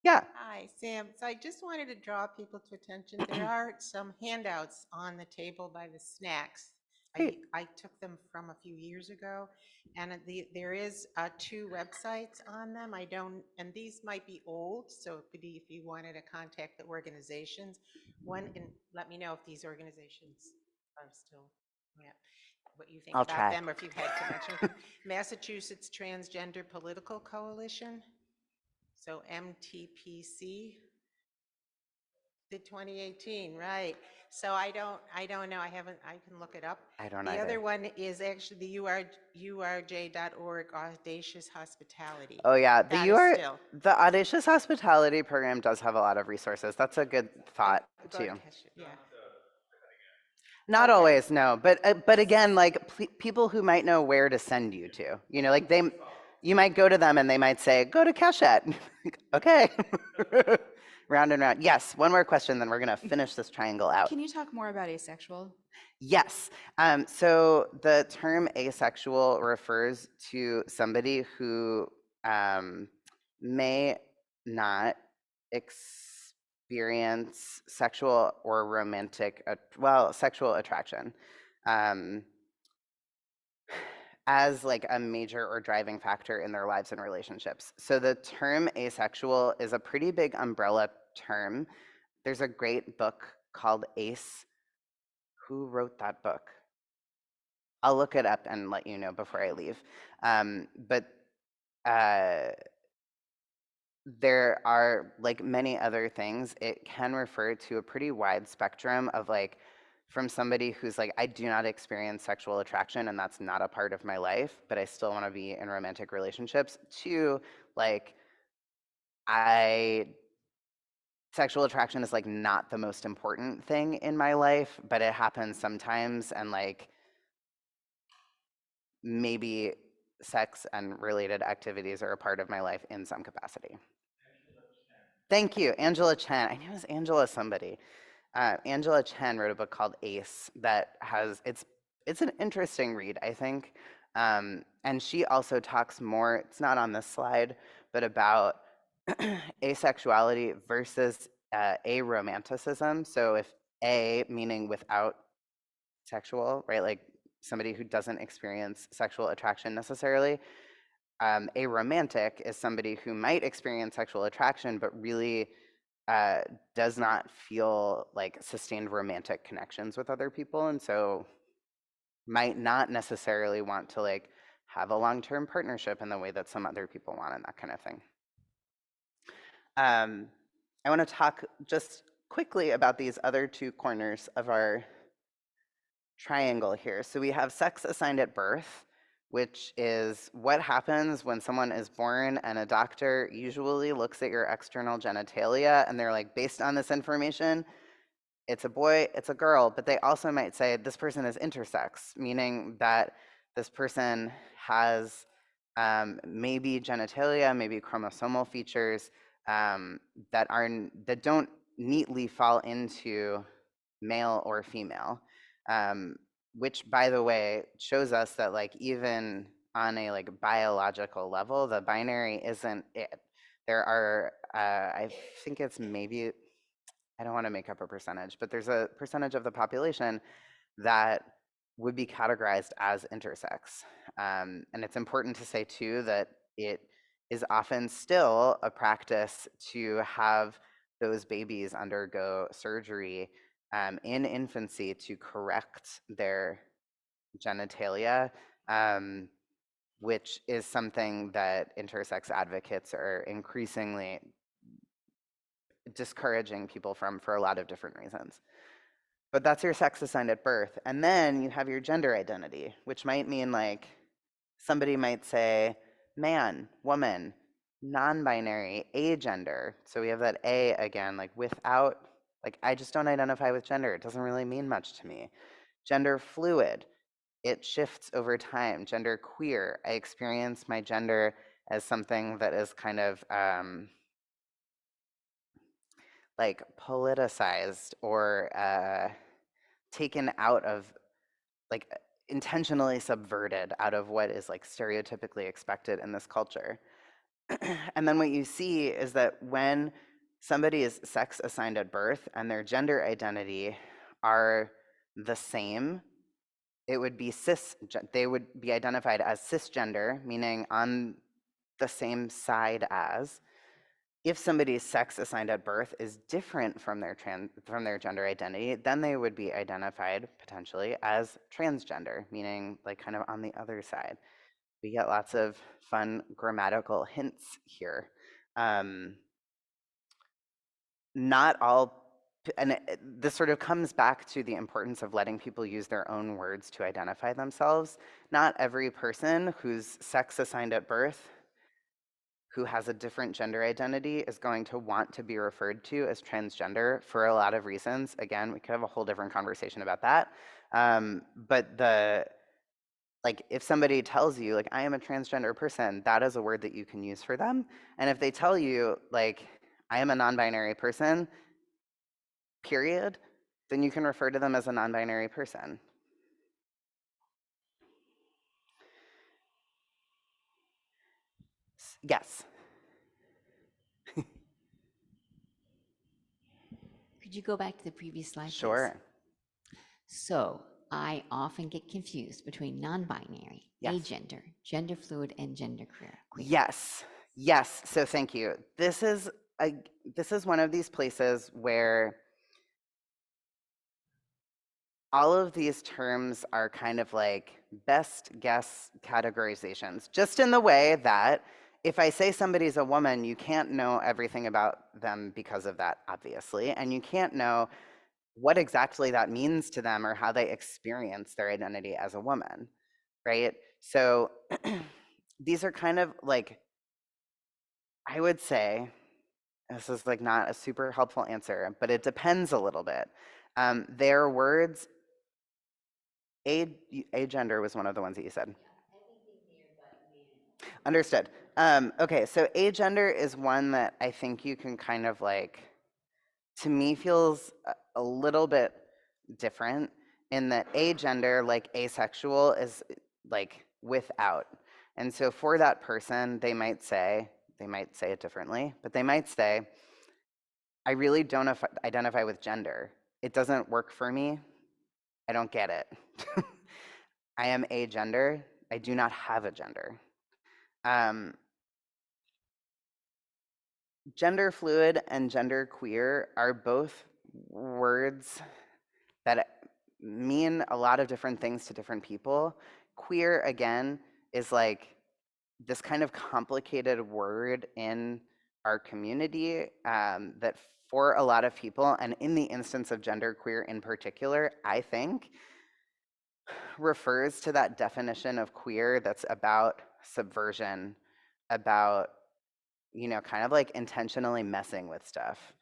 Yeah. Hi, Sam. So I just wanted to draw people to attention. There are some handouts on the table by the snacks. I took them from a few years ago, and there is 2 websites on them. And these might be old, so it could be if you wanted to contact the organizations. One, and let me know if these organizations are still, what you think I'll about try. them, or if you've had connection with them. Massachusetts Transgender Political Coalition. So MTPC, the 2018, right? So I don't know. I can look it up. I don't The either. other one is actually the urj.org, Audacious Hospitality. Oh yeah, That is still. the Audacious Hospitality Program does have a lot of resources. That's a good thought Go too. ahead, yeah. Not Okay. always, no, but again, like, people who might know where to send you to, like, you might go to them and they might say, go to Keshet. Okay. Round and round. Yes, one more question, then we're gonna finish this triangle out. Can you talk more about asexual? Yes. So the term asexual refers to somebody who may not experience sexual or romantic, sexual attraction as, like, a major or driving factor in their lives and relationships. So the term asexual is a pretty big umbrella term. There's a great book called Ace. Who wrote that book? I'll look it up and let you know before I leave. But there are, like many other things, it can refer to a pretty wide spectrum of, like, from somebody who's like, I do not experience sexual attraction and that's not a part of my life, but I still want to be in romantic relationships, to, like, sexual attraction is, like, not the most important thing in my life, but it happens sometimes, and, like, maybe sex and related activities are a part of my life in some capacity. Thank you, Angela Chen. I knew it was Angela somebody. Angela Chen wrote a book called Ace that has it's an interesting read, I think. And she also talks more, it's not on this slide, but about asexuality versus aromanticism. So if A, meaning without sexual, right? Like somebody who doesn't experience sexual attraction necessarily. Aromantic is somebody who might experience sexual attraction, but really does not feel like sustained romantic connections with other people, and so might not necessarily want to like have a long-term partnership in the way that some other people want and that kind of thing. I want to talk just quickly about these other two corners of our triangle here. So we have sex assigned at birth, which is what happens when someone is born and a doctor usually looks at your external genitalia and they're like, based on this information, it's a boy, it's a girl, but they also might say this person is intersex, meaning that this person has maybe genitalia, maybe chromosomal features that don't neatly fall into male or female, which, by the way, shows us that like even on a like biological level, the binary isn't it. There are, I think it's maybe, I don't want to make up a percentage, but there's a percentage of the population that would be categorized as intersex. And it's important to say too that it is often still a practice to have those babies undergo surgery in infancy to correct their genitalia, which is something that intersex advocates are increasingly discouraging people from for a lot of different reasons. But that's your sex assigned at birth. And then you have your gender identity, which might mean like somebody might say man, woman, non-binary, agender. So we have that A again, like without, like I just don't identify with gender. It doesn't really mean much to me. Gender fluid, it shifts over time. Gender queer, I experience my gender as something that is kind of like politicized or taken out of, like intentionally subverted out of what is like stereotypically expected in this culture. And then what you see is that when somebody is sex assigned at birth and their gender identity are the same, it would be they would be identified as cisgender, meaning on the same side as. If somebody's sex assigned at birth is different from their gender identity, then they would be identified potentially as transgender, meaning like kind of on the other side. We get lots of fun grammatical hints here. Not all, and this sort of comes back to the importance of letting people use their own words to identify themselves. Not every person who's sex assigned at birth who has a different gender identity is going to want to be referred to as transgender for a lot of reasons. Again, we could have a whole different conversation about that. But like if somebody tells you like I am a transgender person, that is a word that you can use for them. And if they tell you like I am a non-binary person, period, then you can refer to them as a non-binary person. Yes. Could you go back to the previous slide, please? Sure. So I often get confused between non-binary, Yes. agender, gender fluid, and gender queer. Yes. Yes. So thank you. This is one of these places where all of these terms are kind of like best guess categorizations, just in the way that if I say somebody's a woman, you can't know everything about them because of that, obviously, and you can't know what exactly that means to them or how they experience their identity as a woman, right? So these are kind of like, I would say, this is like not a super helpful answer, but it depends a little bit. Their words, agender was one of the ones that you said. Understood. Okay, so agender is one that I think you can kind of like to me feels a little bit different in that agender, like asexual, is like without. And so for that person, they might say it differently, but they might say, I really don't identify with gender. It doesn't work for me. I don't get it. I am agender. I do not have a gender. Gender fluid and gender queer are both words that mean a lot of different things to different people. Queer, again, is like this kind of complicated word in our community that for a lot of people, and in the instance of genderqueer in particular, I think refers to that definition of queer that's about subversion, about, you know, kind of like intentionally messing with stuff.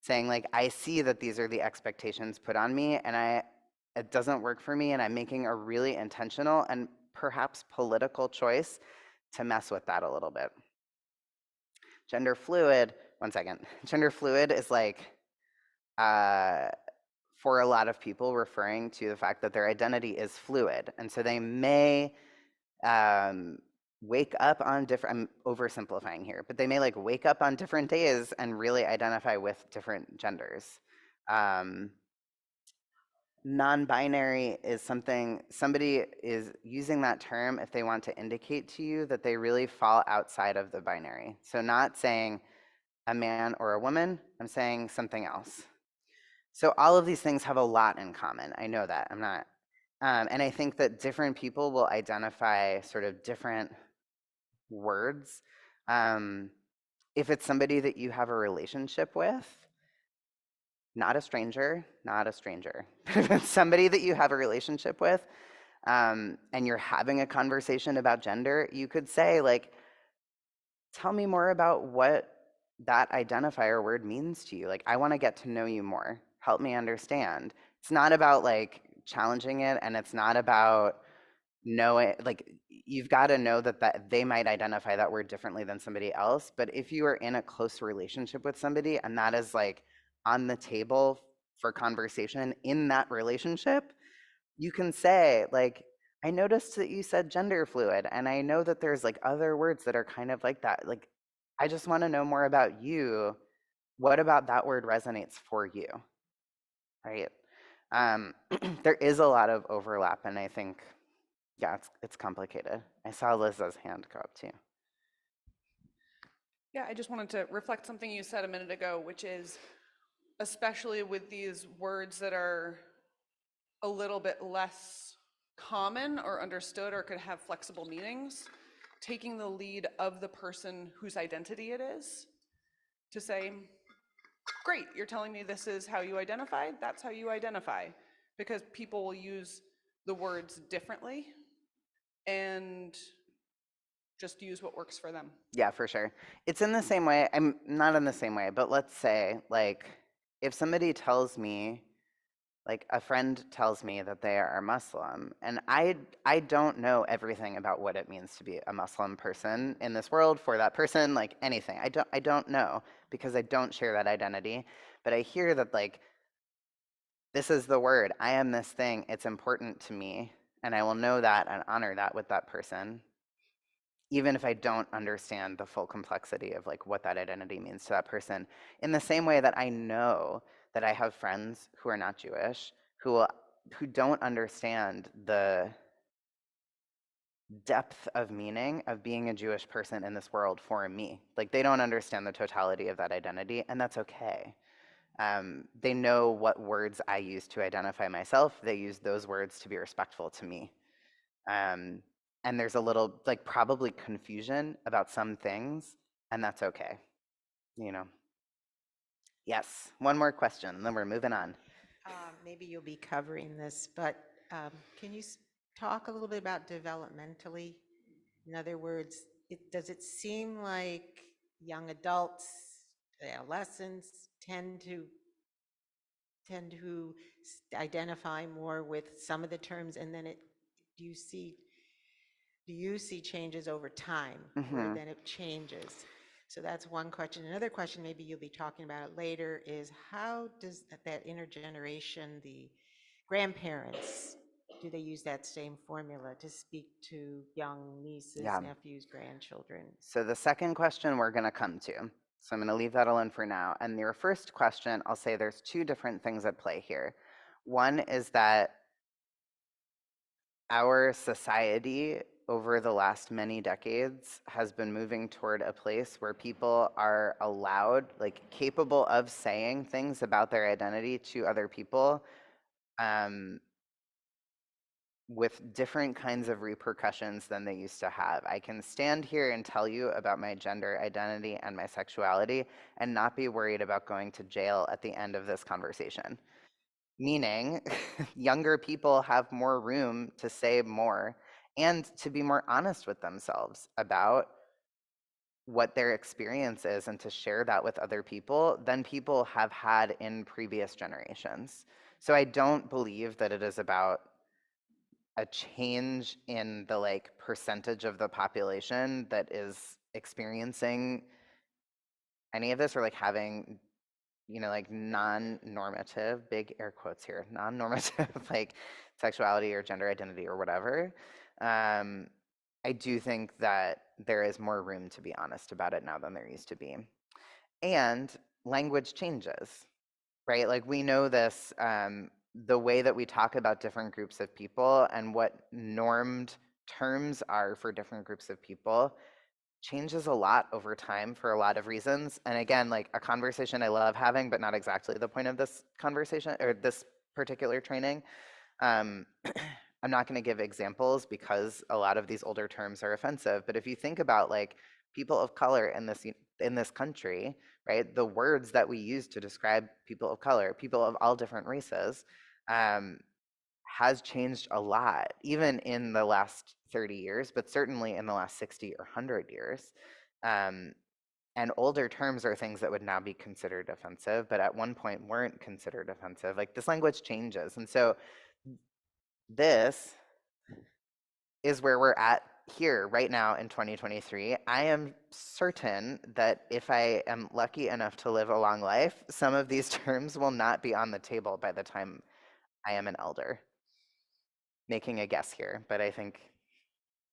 Saying like, I see that these are the expectations put on me and it doesn't work for me, and I'm making a really intentional and perhaps political choice to mess with that a little bit. Gender fluid, one second. Gender fluid is like, for a lot of people, referring to the fact that their identity is fluid. And so they may wake up on different, I'm oversimplifying here, but they may like wake up on different days and really identify with different genders. Non-binary is something, somebody is using that term if they want to indicate to you that they really fall outside of the binary. So not saying a man or a woman, I'm saying something else. So all of these things have a lot in common. I know that, I'm not, and I think that different people will identify sort of different words. If it's somebody that you have a relationship with, not a stranger, not a stranger. If it's somebody that you have a relationship with, and you're having a conversation about gender, you could say like, tell me more about what that identifier word means to you. Like, I want to get to know you more. Help me understand. It's not about like challenging it, and it's not about knowing, like, you've got to know that they might identify that word differently than somebody else. But if you are in a close relationship with somebody and that is like on the table for conversation in that relationship, you can say like, I noticed that you said gender fluid, and I know that there's like other words that are kind of like that. Like, I just want to know more about you. What about that word resonates for you? Right? There is a lot of overlap, and I think, yeah, it's complicated. I saw Liz's hand go up too. Yeah, I just wanted to reflect something you said a minute ago, which is especially with these words that are a little bit less common or understood or could have flexible meanings, taking the lead of the person whose identity it is to say, great, you're telling me this is how you identify, that's how you identify. Because people will use the words differently and just use what works for them. Yeah, for sure. It's in the same way. I'm not in the same way, but let's say, like, if somebody tells me, like, a friend tells me that they are Muslim, and I don't know everything about what it means to be a Muslim person in this world for that person, like anything. I don't know because I don't share that identity. But I hear that, like, this is the word. I am this thing. It's important to me, and I will know that and honor that with that person, even if I don't understand the full complexity of like what that identity means to that person. In the same way that I know that I have friends who are not Jewish who don't understand the depth of meaning of being a Jewish person in this world for me. Like, they don't understand the totality of that identity, and that's okay. They know what words I use to identify myself. They use those words to be respectful to me. And there's a little, like, probably confusion about some things, and that's okay, you know. Yes, one more question, then we're moving on. Maybe you'll be covering this, but can you talk a little bit about developmentally? In other words, does it seem like young adults, adolescents tend to identify more with some of the terms, and then do you see changes over time where then it changes? So that's one question. Another question, maybe you'll be talking about it later, is how does that intergeneration, the grandparents, do they use that same formula to speak to young nieces, Yeah. nephews, grandchildren? So the second question we're going to come to. So I'm going to leave that alone for now. And your first question, I'll say there's two different things at play here. One is that our society over the last many decades has been moving toward a place where people are allowed, like capable of saying things about their identity to other people with different kinds of repercussions than they used to have. I can stand here and tell you about my gender identity and my sexuality and not be worried about going to jail at the end of this conversation. Meaning, younger people have more room to say more and to be more honest with themselves about what their experience is and to share that with other people than people have had in previous generations. So I don't believe that it is about a change in the like percentage of the population that is experiencing any of this or like having, you know, like non-normative, big air quotes here, non-normative like sexuality or gender identity or whatever. I do think that there is more room to be honest about it now than there used to be. And language changes, right? Like we know this, the way that we talk about different groups of people and what normed terms are for different groups of people changes a lot over time for a lot of reasons. And again, like a conversation I love having, but not exactly the point of this conversation or this particular training. I'm not going to give examples because a lot of these older terms are offensive. But if you think about like people of color in this country, right, the words that we use to describe people of color, people of all different races, has changed a lot, even in the last 30 years, but certainly in the last 60 or 100 years. And older terms are things that would now be considered offensive, but at one point weren't considered offensive. Like this language changes. And so this is where we're at here right now in 2023. I am certain that if I am lucky enough to live a long life, some of these terms will not be on the table by the time I am an elder. Making a guess here, but I think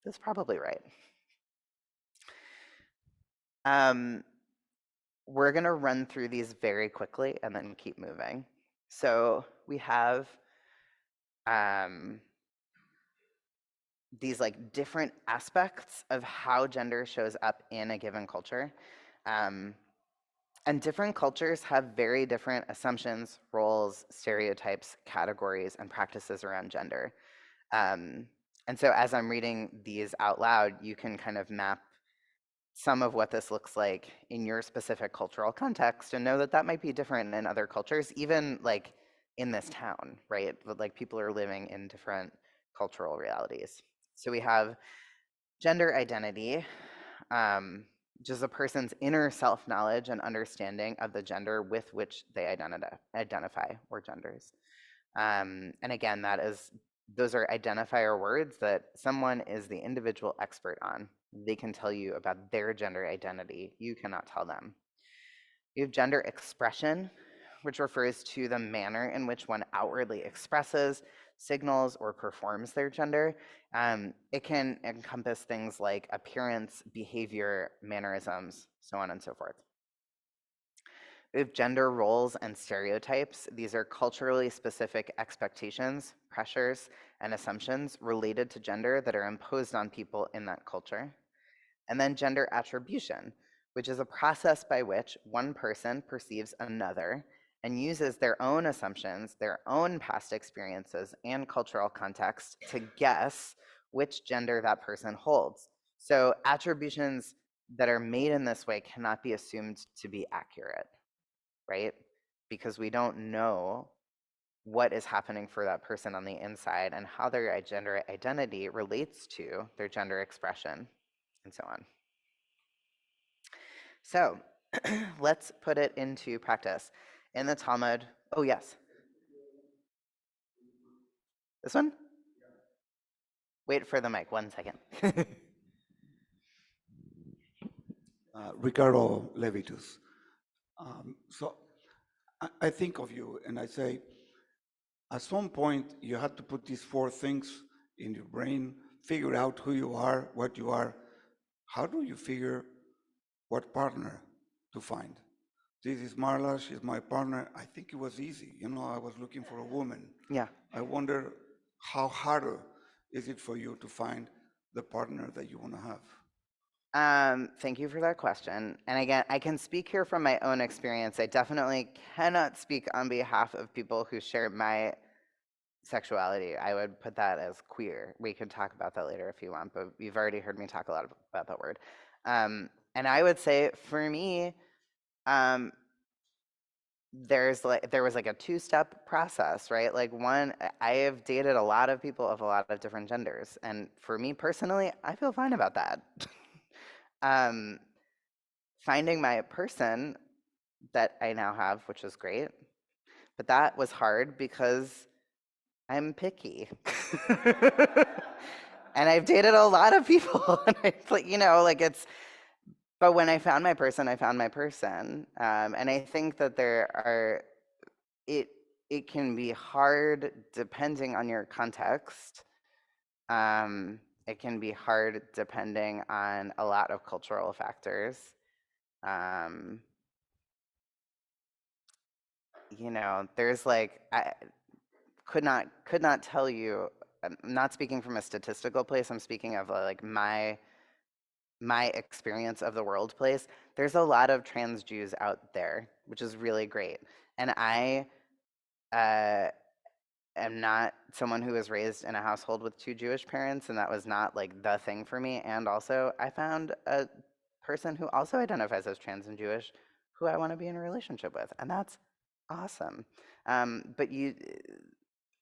that's probably right. We're going to run through these very quickly and then keep moving. So we have these like different aspects of how gender shows up in a given culture. And different cultures have very different assumptions, roles, stereotypes, categories, and practices around gender. And so as I'm reading these out loud, you can kind of map some of what this looks like in your specific cultural context and know that that might be different in other cultures, even like in this town, right? But like people are living in different cultural realities. So we have gender identity, which is a person's inner self-knowledge and understanding of the gender with which they identify or genders. And again, those are identifier words that someone is the individual expert on. They can tell you about their gender identity. You cannot tell them. You have gender expression, which refers to the manner in which one outwardly expresses, signals, or performs their gender. It can encompass things like appearance, behavior, mannerisms, so on and so forth. We have gender roles and stereotypes. These are culturally specific expectations, pressures, and assumptions related to gender that are imposed on people in that culture. And then gender attribution, which is a process by which one person perceives another and uses their own assumptions, their own past experiences, and cultural context to guess which gender that person holds. So attributions that are made in this way cannot be assumed to be accurate, right? Because we don't know what is happening for that person on the inside and how their gender identity relates to their gender expression and so on. So let's put it into practice. In the Talmud, oh yes. This one? Wait for the mic, 1 second. Ricardo Levitus. So I think of you and I say, at some point, you had to put these four things in your brain, figure out who you are, what you are. How do you figure what partner to find? This is Marla, she's my partner. I think it was easy. You know, I was looking for a woman. Yeah. I wonder how harder is it for you to find the partner that you want to have? Thank you for that question. And again, I can speak here from my own experience. I definitely cannot speak on behalf of people who share my sexuality. I would put that as queer. We could talk about that later if you want, but you've already heard me talk a lot about that word. And I would say for me, there was like a two-step process, right? Like one, I have dated a lot of people of a lot of different genders, and for me personally, I feel fine about that. Finding my person that I now have, which is great, but that was hard because I'm picky. And I've dated a lot of people, and but when I found my person, I found my person. And I think that it can be hard depending on your context. It can be hard depending on a lot of cultural factors. There's I could not tell you. I'm not speaking from a statistical place. I'm speaking of like my experience of the world place. There's a lot of trans Jews out there, which is really great. And I am not someone who was raised in a household with two Jewish parents, and that was not like the thing for me. And also, I found a person who also identifies as trans and Jewish who I want to be in a relationship with, and that's awesome. But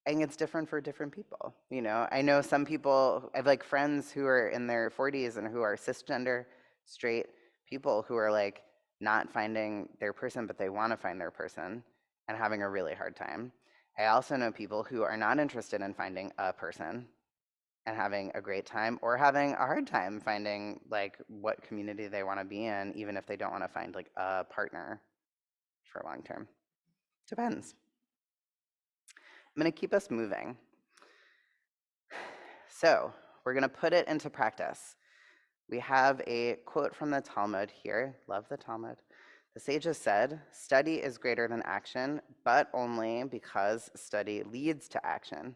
I think it's different for different people. I know some people, I have like friends who are in their 40s and who are cisgender, straight people who are like not finding their person, but they want to find their person and having a really hard time. I also know people who are not interested in finding a person and having a great time, or having a hard time finding like what community they want to be in, even if they don't want to find like a partner for long term. Depends. I'm going to keep us moving. So we're going to put it into practice. We have a quote from the Talmud here. Love the Talmud. The sages said, "Study is greater than action, but only because study leads to action."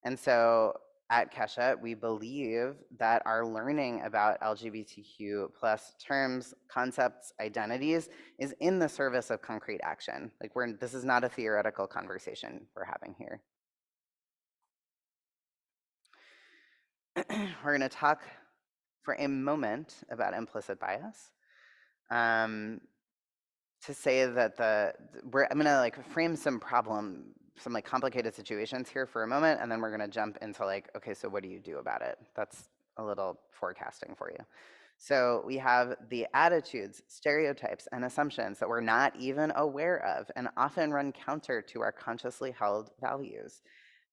And so at Kesha, we believe that our learning about LGBTQ plus terms, concepts, identities is in the service of concrete action. Like this is not a theoretical conversation we're having here. We're going to talk for a moment about implicit bias. To say that I'm going to like frame some like complicated situations here for a moment, and then we're going to jump into like, okay, so what do you do about it? That's a little forecasting for you. So we have the attitudes, stereotypes, and assumptions that we're not even aware of and often run counter to our consciously held values.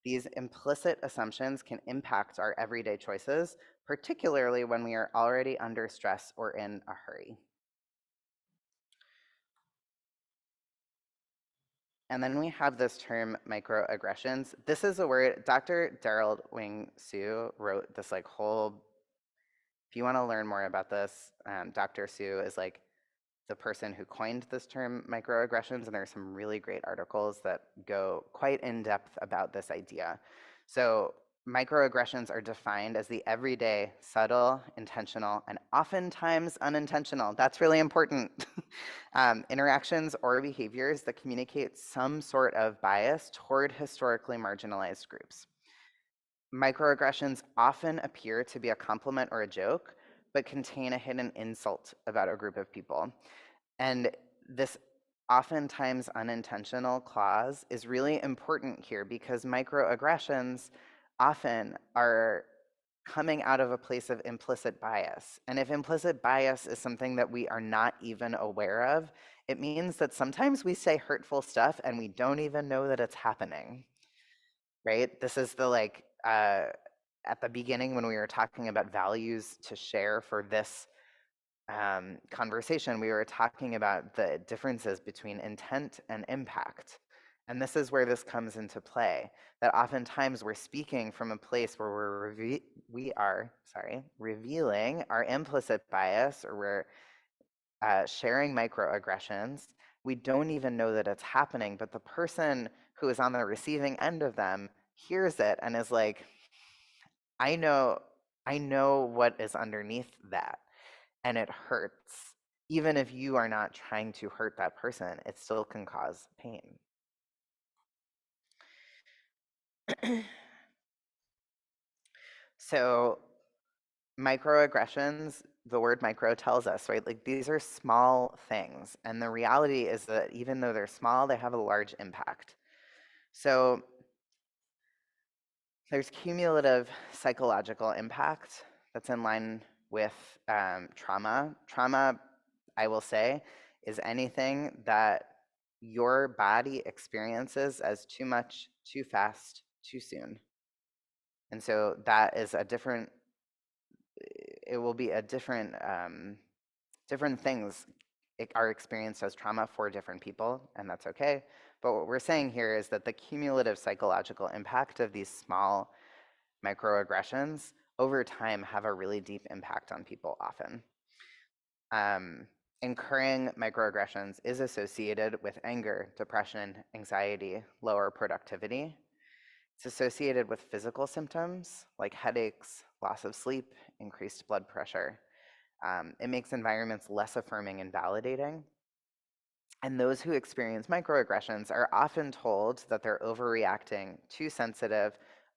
These implicit assumptions can impact our everyday choices, particularly when we are already under stress or in a hurry. And then we have this term microaggressions. This is a word, Dr. Daryl Wing Sue wrote this like whole, if you want to learn more about this, Dr. Sue is like the person who coined this term microaggressions, and there are some really great articles that go quite in depth about this idea. So microaggressions are defined as the everyday, subtle, intentional, and oftentimes unintentional, that's really important, interactions or behaviors that communicate some sort of bias toward historically marginalized groups. Microaggressions often appear to be a compliment or a joke, but contain a hidden insult about a group of people. And this oftentimes unintentional clause is really important here because microaggressions often are coming out of a place of implicit bias. And if implicit bias is something that we are not even aware of, it means that sometimes we say hurtful stuff and we don't even know that it's happening, right? This is the like, at the beginning when we were talking about values to share for this conversation, we were talking about the differences between intent and impact. And this is where this comes into play, that oftentimes we're speaking from a place where we are revealing our implicit bias, or we're sharing microaggressions. We don't even know that it's happening, but the person who is on the receiving end of them hears it and is like, I know what is underneath that, and it hurts. Even if you are not trying to hurt that person, it still can cause pain. So microaggressions, the word micro tells us, right? Like, these are small things. And the reality is that even though they're small, they have a large impact. So there's cumulative psychological impact that's in line with trauma. Trauma, I will say, is anything that your body experiences as too much, too fast, too soon. And so that is a different, it will be a different, different things are experienced as trauma for different people, and that's okay. But what we're saying here is that the cumulative psychological impact of these small microaggressions over time have a really deep impact on people often. Incurring microaggressions is associated with anger, depression, anxiety, lower productivity. It's associated with physical symptoms like headaches, loss of sleep, increased blood pressure. It makes environments less affirming and validating. And those who experience microaggressions are often told that they're overreacting, too sensitive,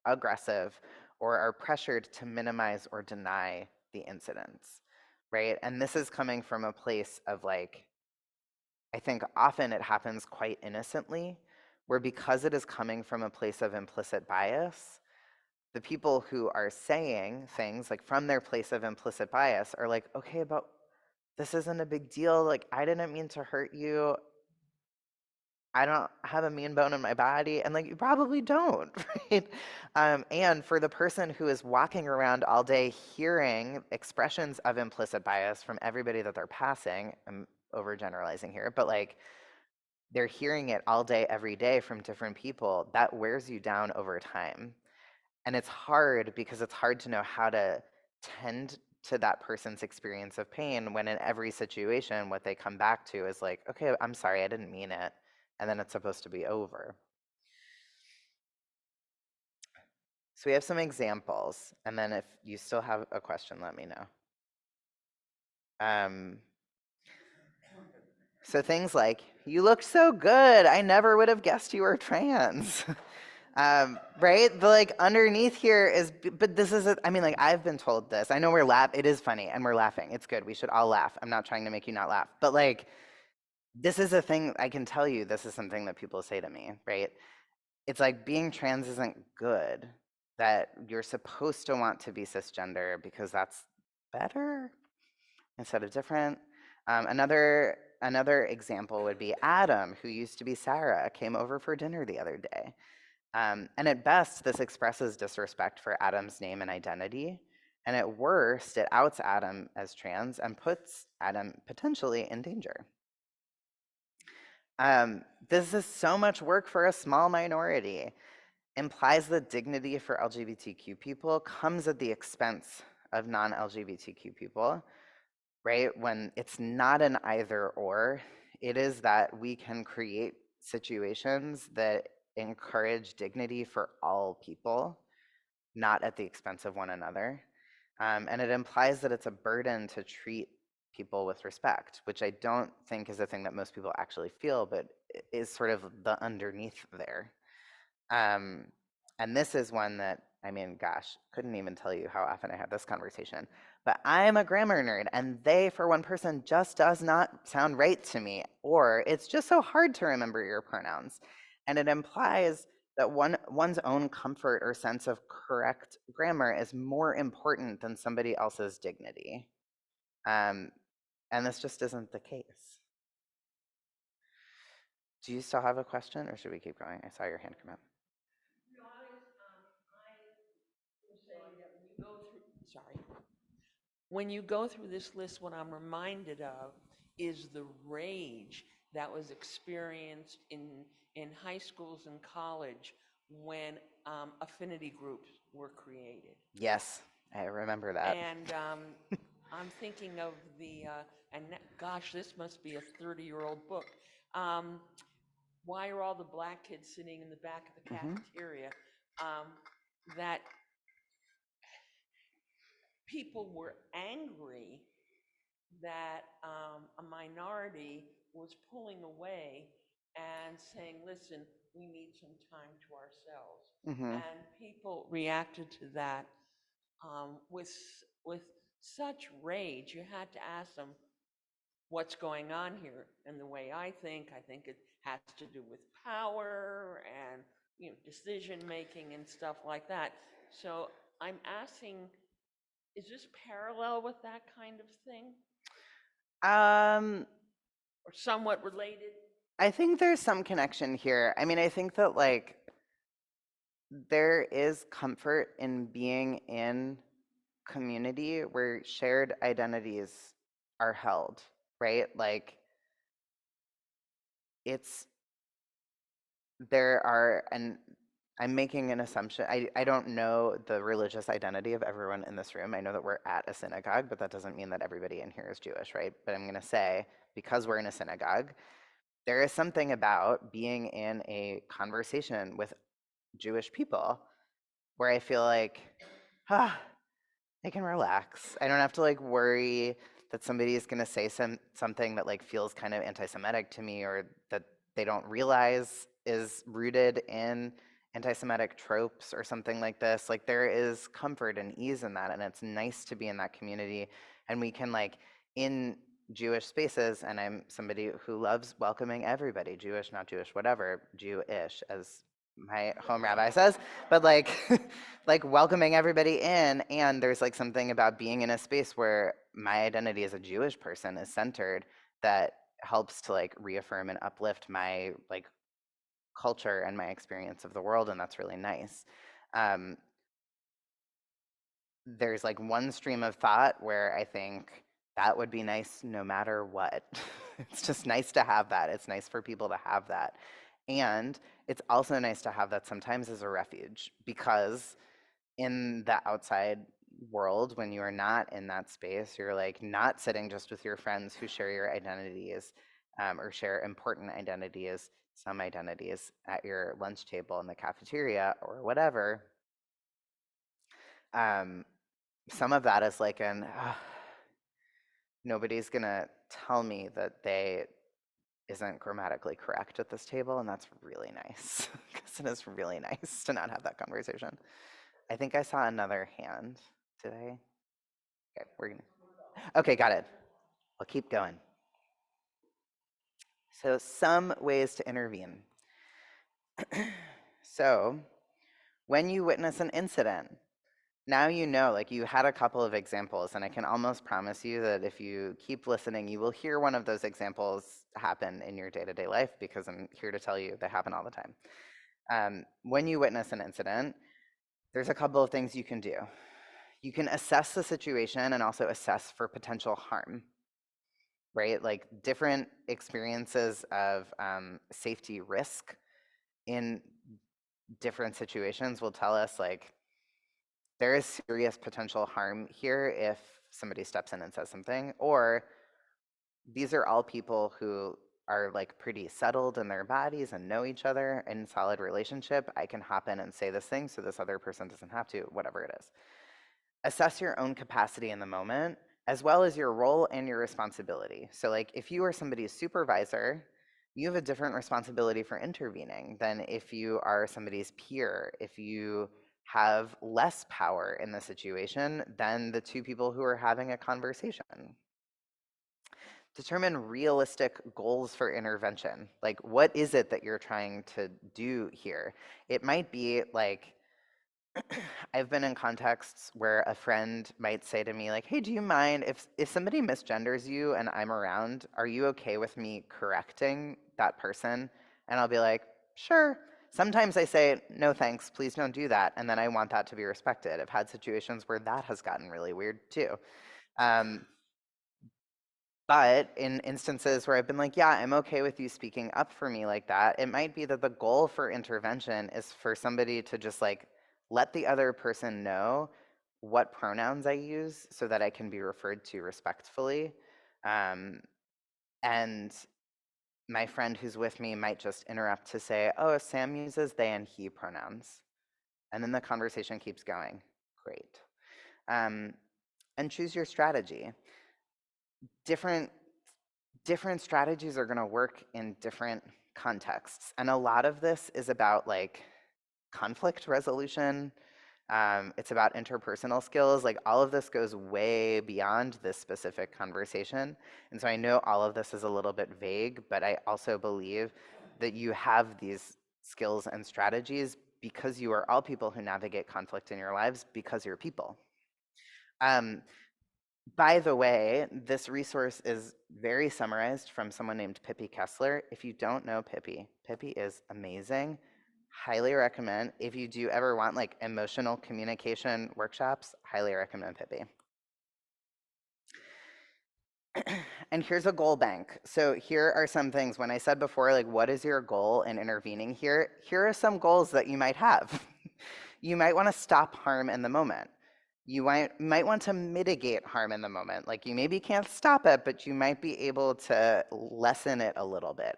aggressive, or are pressured to minimize or deny the incidents, right? And this is coming from a place of, like, I think often it happens quite innocently, where because it is coming from a place of implicit bias, the people who are saying things like from their place of implicit bias are like, okay, but this isn't a big deal. Like, I didn't mean to hurt you. I don't have a mean bone in my body. And like, you probably don't, right? And for the person who is walking around all day hearing expressions of implicit bias from everybody that they're passing, I'm overgeneralizing here, but like, they're hearing it all day, every day from different people, that wears you down over time. And it's hard because it's hard to know how to tend to that person's experience of pain when in every situation, what they come back to is like, okay, I'm sorry, I didn't mean it. And then it's supposed to be over. So we have some examples. And then if you still have a question, let me know. So things like, you look so good. I never would have guessed you were trans. Right? The like underneath here is, but this is, I mean, like, I've been told this. I know we're it is funny and we're laughing. It's good. We should all laugh. I'm not trying to make you not laugh. But like, this is a thing, I can tell you, this is something that people say to me, right? It's like being trans isn't good, that you're supposed to want to be cisgender because that's better instead of different. Another example would be Adam, who used to be Sarah, came over for dinner the other day. And at best, this expresses disrespect for Adam's name and identity. And at worst, it outs Adam as trans and puts Adam potentially in danger. This is so much work for a small minority. Implies that dignity for LGBTQ people comes at the expense of non-LGBTQ people, right? When it's not an either or, it is that we can create situations that encourage dignity for all people, not at the expense of one another. And it implies that it's a burden to treat people with respect, which I don't think is a thing that most people actually feel, but is sort of the underneath there. And this is one that, I mean, gosh, couldn't even tell you how often I have this conversation. But I'm a grammar nerd, and they, for one person, just does not sound right to me. Or it's just so hard to remember your pronouns. And it implies that one's own comfort or sense of correct grammar is more important than somebody else's dignity. And this just isn't the case. Do you still have a question, or should we keep going? I saw your hand come up. Sorry. when you go through this list, what I'm reminded of is the rage that was experienced in high schools and college when affinity groups were created. Yes, I remember that. And I'm thinking of gosh, this must be a 30-year-old book. Why are all the black kids sitting in the back of the cafeteria? That people were angry that a minority was pulling away and saying, listen, we need some time to ourselves. And people reacted to that with such rage. You had to ask them, what's going on here? And the way I think it has to do with power and decision making and stuff like that. So I'm asking, is this parallel with that kind of thing? Or somewhat related? I think there's some connection here. I mean, I think that like there is comfort in being in community where shared identities are held, right? Like and I'm making an assumption. I don't know the religious identity of everyone in this room. I know that we're at a synagogue, but that doesn't mean that everybody in here is Jewish, right? But I'm going to say, because we're in a synagogue, there is something about being in a conversation with Jewish people where I feel like, I can relax. I don't have to like worry that somebody is going to say something that like feels kind of anti-Semitic to me, or that they don't realize is rooted in anti-Semitic tropes or something like this. Like there is comfort and ease in that, and it's nice to be in that community. And we can like in Jewish spaces, and I'm somebody who loves welcoming everybody, Jewish, not Jewish, whatever, Jewish, as my home rabbi says, but like like welcoming everybody in. And there's like something about being in a space where my identity as a Jewish person is centered that helps to like reaffirm and uplift my like culture and my experience of the world, and that's really nice. There's like one stream of thought where I think that would be nice no matter what. It's just nice to have that. It's nice for people to have that. And it's also nice to have that sometimes as a refuge, because in the outside world, when you are not in that space, you're like not sitting just with your friends who share your identities or share important identities, some identities at your lunch table in the cafeteria or whatever. Some of that is like nobody's gonna tell me that they isn't grammatically correct at this table, and that's really nice, because it is really nice to not have that conversation. I think I saw another hand. Did I? Okay, okay, got it. I'll keep going. So some ways to intervene. So when you witness an incident, now you know, like you had a couple of examples, and I can almost promise you that if you keep listening, you will hear one of those examples happen in your day-to-day life, because I'm here to tell you they happen all the time. When you witness an incident, there's a couple of things you can do. You can assess the situation and also assess for potential harm, right? Like different experiences of safety risk in different situations will tell us like there is serious potential harm here if somebody steps in and says something, or these are all people who are like pretty settled in their bodies and know each other in solid relationship. I can hop in and say this thing so this other person doesn't have to, whatever it is. Assess your own capacity in the moment, as well as your role and your responsibility. So like if you are somebody's supervisor, you have a different responsibility for intervening than if you are somebody's peer, if you have less power in the situation than the two people who are having a conversation. Determine realistic goals for intervention. Like, what is it that you're trying to do here? It might be like, I've been in contexts where a friend might say to me like, hey, do you mind if somebody misgenders you and I'm around, are you okay with me correcting that person? And I'll be like, sure. Sometimes I say, no thanks, please don't do that. And then I want that to be respected. I've had situations where that has gotten really weird too. Um, but in instances where I've been like, yeah, I'm okay with you speaking up for me like that, it might be that the goal for intervention is for somebody to just like let the other person know what pronouns I use so that I can be referred to respectfully. And my friend who's with me might just interrupt to say, oh, Sam uses they and he pronouns. And then the conversation keeps going. Great. And choose your strategy. Different strategies are going to work in different contexts. And a lot of this is about like conflict resolution. It's about interpersonal skills. Like all of this goes way beyond this specific conversation. And so I know all of this is a little bit vague, but I also believe that you have these skills and strategies because you are all people who navigate conflict in your lives because you're people. By the way, this resource is very summarized from someone named Pippi Kessler. If you don't know Pippi, Pippi is amazing. Highly recommend. If you do ever want like emotional communication workshops, highly recommend Pippi. And here's a goal bank. So here are some things. When I said before, like, what is your goal in intervening here? Here are some goals that you might have. You might want to stop harm in the moment. You might want to mitigate harm in the moment. Like you maybe can't stop it, but you might be able to lessen it a little bit.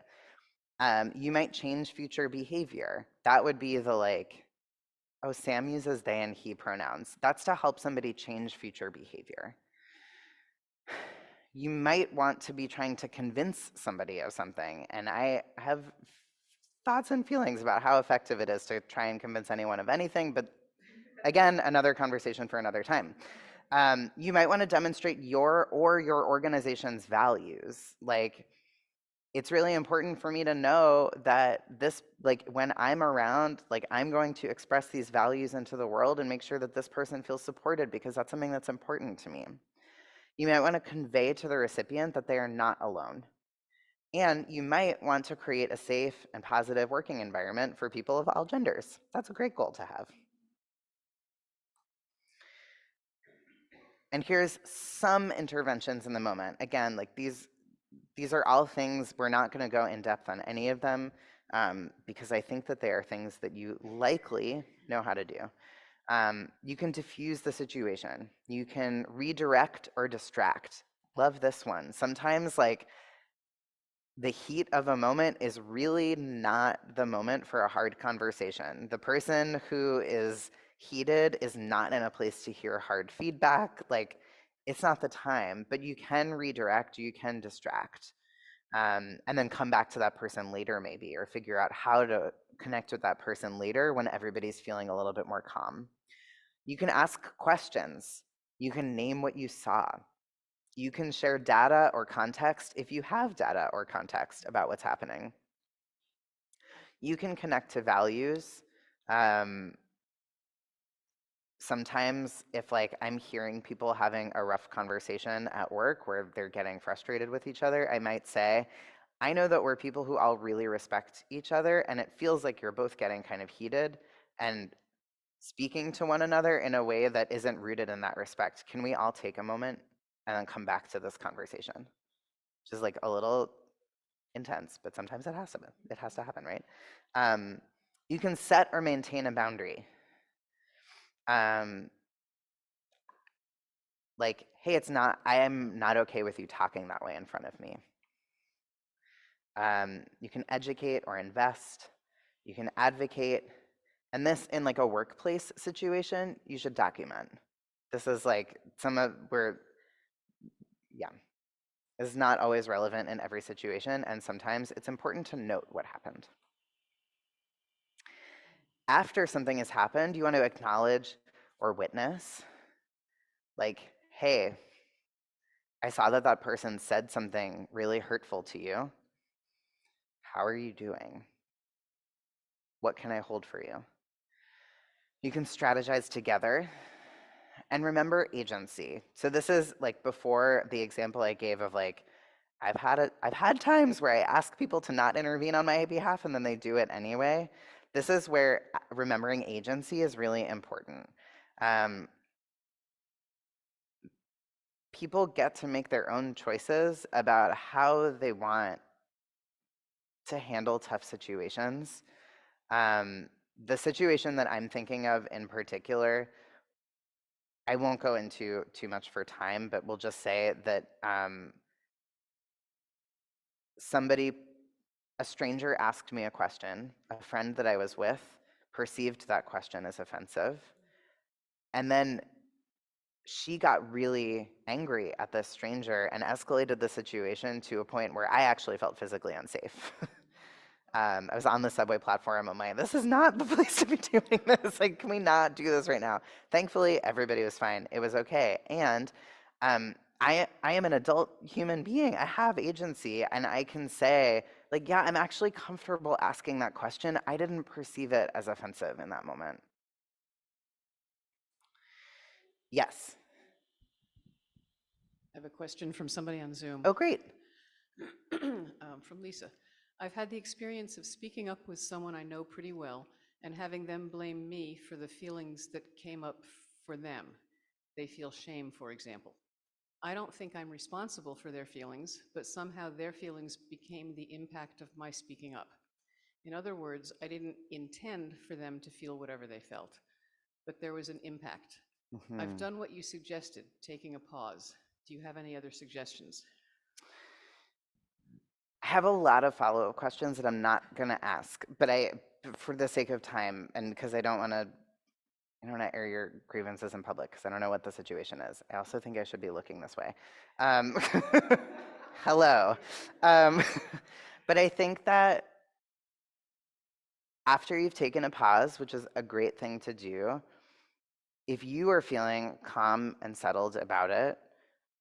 You might change future behavior. That would be the like, oh, Sam uses they and he pronouns. That's to help somebody change future behavior. You might want to be trying to convince somebody of something. And I have thoughts and feelings about how effective it is to try and convince anyone of anything, but again, another conversation for another time. You might want to demonstrate your organization's values. Like, it's really important for me to know that this, like, when I'm around, like, I'm going to express these values into the world and make sure that this person feels supported because that's something that's important to me. You might want to convey to the recipient that they are not alone. And you might want to create a safe and positive working environment for people of all genders. That's a great goal to have. And here's some interventions in the moment. Again, like these are all things, we're not going to go in depth on any of them because I think that they are things that you likely know how to do. You can diffuse the situation. You can redirect or distract. Love this one. Sometimes like the heat of a moment is really not the moment for a hard conversation. The person who is heated is not in a place to hear hard feedback. Like, it's not the time, but you can redirect, you can distract, and then come back to that person later maybe, or figure out how to connect with that person later when everybody's feeling a little bit more calm. You can ask questions. You can name what you saw. You can share data or context if you have data or context about what's happening. You can connect to values. Sometimes if like I'm hearing people having a rough conversation at work where they're getting frustrated with each other, I might say, I know that we're people who all really respect each other and it feels like you're both getting kind of heated and speaking to one another in a way that isn't rooted in that respect. Can we all take a moment and then come back to this conversation? Which is like a little intense, but sometimes it has to happen, right? You can set or maintain a boundary. Like, hey, I am not okay with you talking that way in front of me. You can educate or invest. You can advocate. And this in like a workplace situation, you should document. This is like is not always relevant in every situation, and sometimes it's important to note what happened. After something has happened, you want to acknowledge or witness, like, hey, I saw that that person said something really hurtful to you. How are you doing? What can I hold for you? You can strategize together. And remember agency. So this is like before the example I gave of like, I've had times where I ask people to not intervene on my behalf and then they do it anyway. This is where remembering agency is really important. people get to make their own choices about how they want to handle tough situations. The situation that I'm thinking of in particular, I won't go into too much for time, but we'll just say that a stranger asked me a question. A friend that I was with perceived that question as offensive. And then she got really angry at this stranger and escalated the situation to a point where I actually felt physically unsafe. I was on the subway platform. I'm like, this is not the place to be doing this. Like, can we not do this right now? Thankfully, everybody was fine. It was okay. And I am an adult human being. I have agency, and I can say, like, yeah, I'm actually comfortable asking that question. I didn't perceive it as offensive in that moment. Yes. I have a question from somebody on Zoom. Oh, great. From Lisa. I've had the experience of speaking up with someone I know pretty well and having them blame me for the feelings that came up for them. They feel shame, for example. I don't think I'm responsible for their feelings, but somehow their feelings became the impact of my speaking up. In other words, I didn't intend for them to feel whatever they felt, but there was an impact. I've done what you suggested, taking a pause. Do you have any other suggestions? I have a lot of follow-up questions that I'm not going to ask, but for the sake of time, and because I don't want to air your grievances in public, because I don't know what the situation is. I also think I should be looking this way. Hello. But I think that after you've taken a pause, which is a great thing to do, if you are feeling calm and settled about it,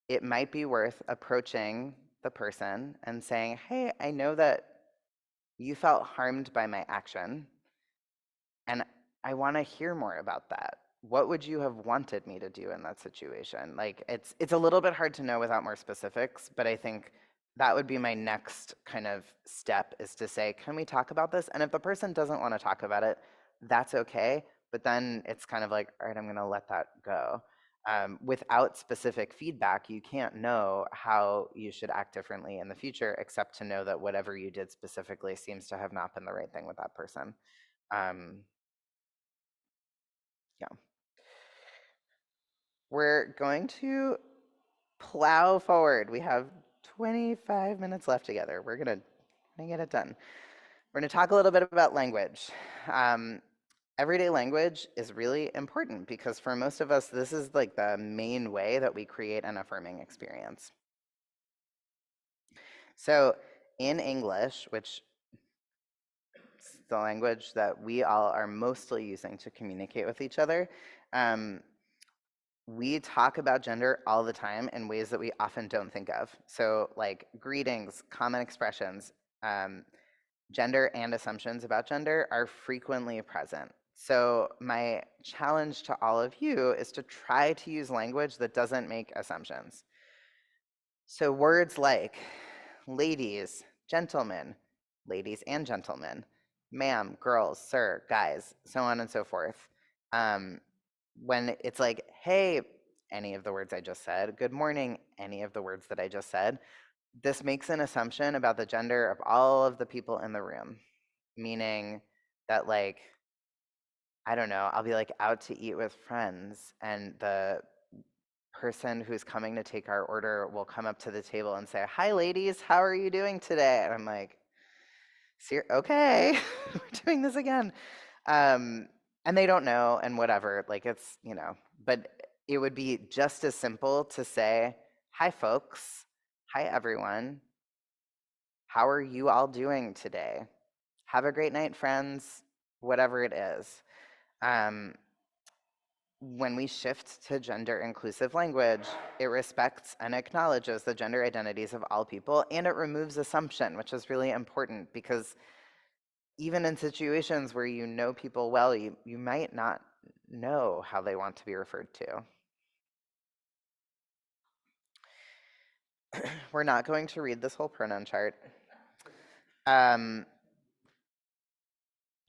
it might be worth approaching the person and saying, hey, I know that you felt harmed by my action, and I want to hear more about that. What would you have wanted me to do in that situation? Like, it's a little bit hard to know without more specifics, but I think that would be my next kind of step, is to say, can we talk about this? And if the person doesn't want to talk about it, that's okay. But then it's kind of like, all right, I'm going to let that go. Without specific feedback, you can't know how you should act differently in the future, except to know that whatever you did specifically seems to have not been the right thing with that person. Yeah. We're going to plow forward. We have 25 minutes left together. We're going to get it done. We're going to talk a little bit about language. Everyday language is really important because for most of us, this is like the main way that we create an affirming experience. So in English, which is the language that we all are mostly using to communicate with each other, we talk about gender all the time in ways that we often don't think of. So like greetings, common expressions, gender and assumptions about gender are frequently present. So my challenge to all of you is to try to use language that doesn't make assumptions. So words like ladies, gentlemen, ladies and gentlemen, ma'am, girls, sir, guys, so on and so forth. When it's like, hey, any of the words I just said, good morning, any of the words that I just said, this makes an assumption about the gender of all of the people in the room, meaning that, like, I don't know, I'll be like out to eat with friends, and the person who's coming to take our order will come up to the table and say, hi ladies, how are you doing today? And I'm like, okay, we're doing this again. And they don't know, and whatever, like, it's, but it would be just as simple to say, hi folks, hi everyone, how are you all doing today? Have a great night, friends, whatever it is. When we shift to gender inclusive language, it respects and acknowledges the gender identities of all people, and it removes assumption, which is really important because even in situations where you know people well, you might not know how they want to be referred to. We're not going to read this whole pronoun chart. But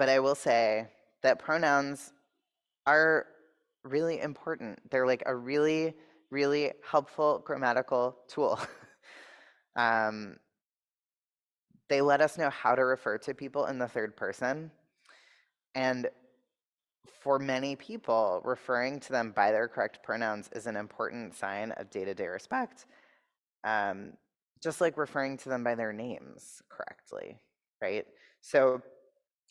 I will say that pronouns are really important. They're like a really really helpful grammatical tool. um, they let us know how to refer to people in the third person. And for many people, referring to them by their correct pronouns is an important sign of day-to-day respect, just like referring to them by their names correctly, right? So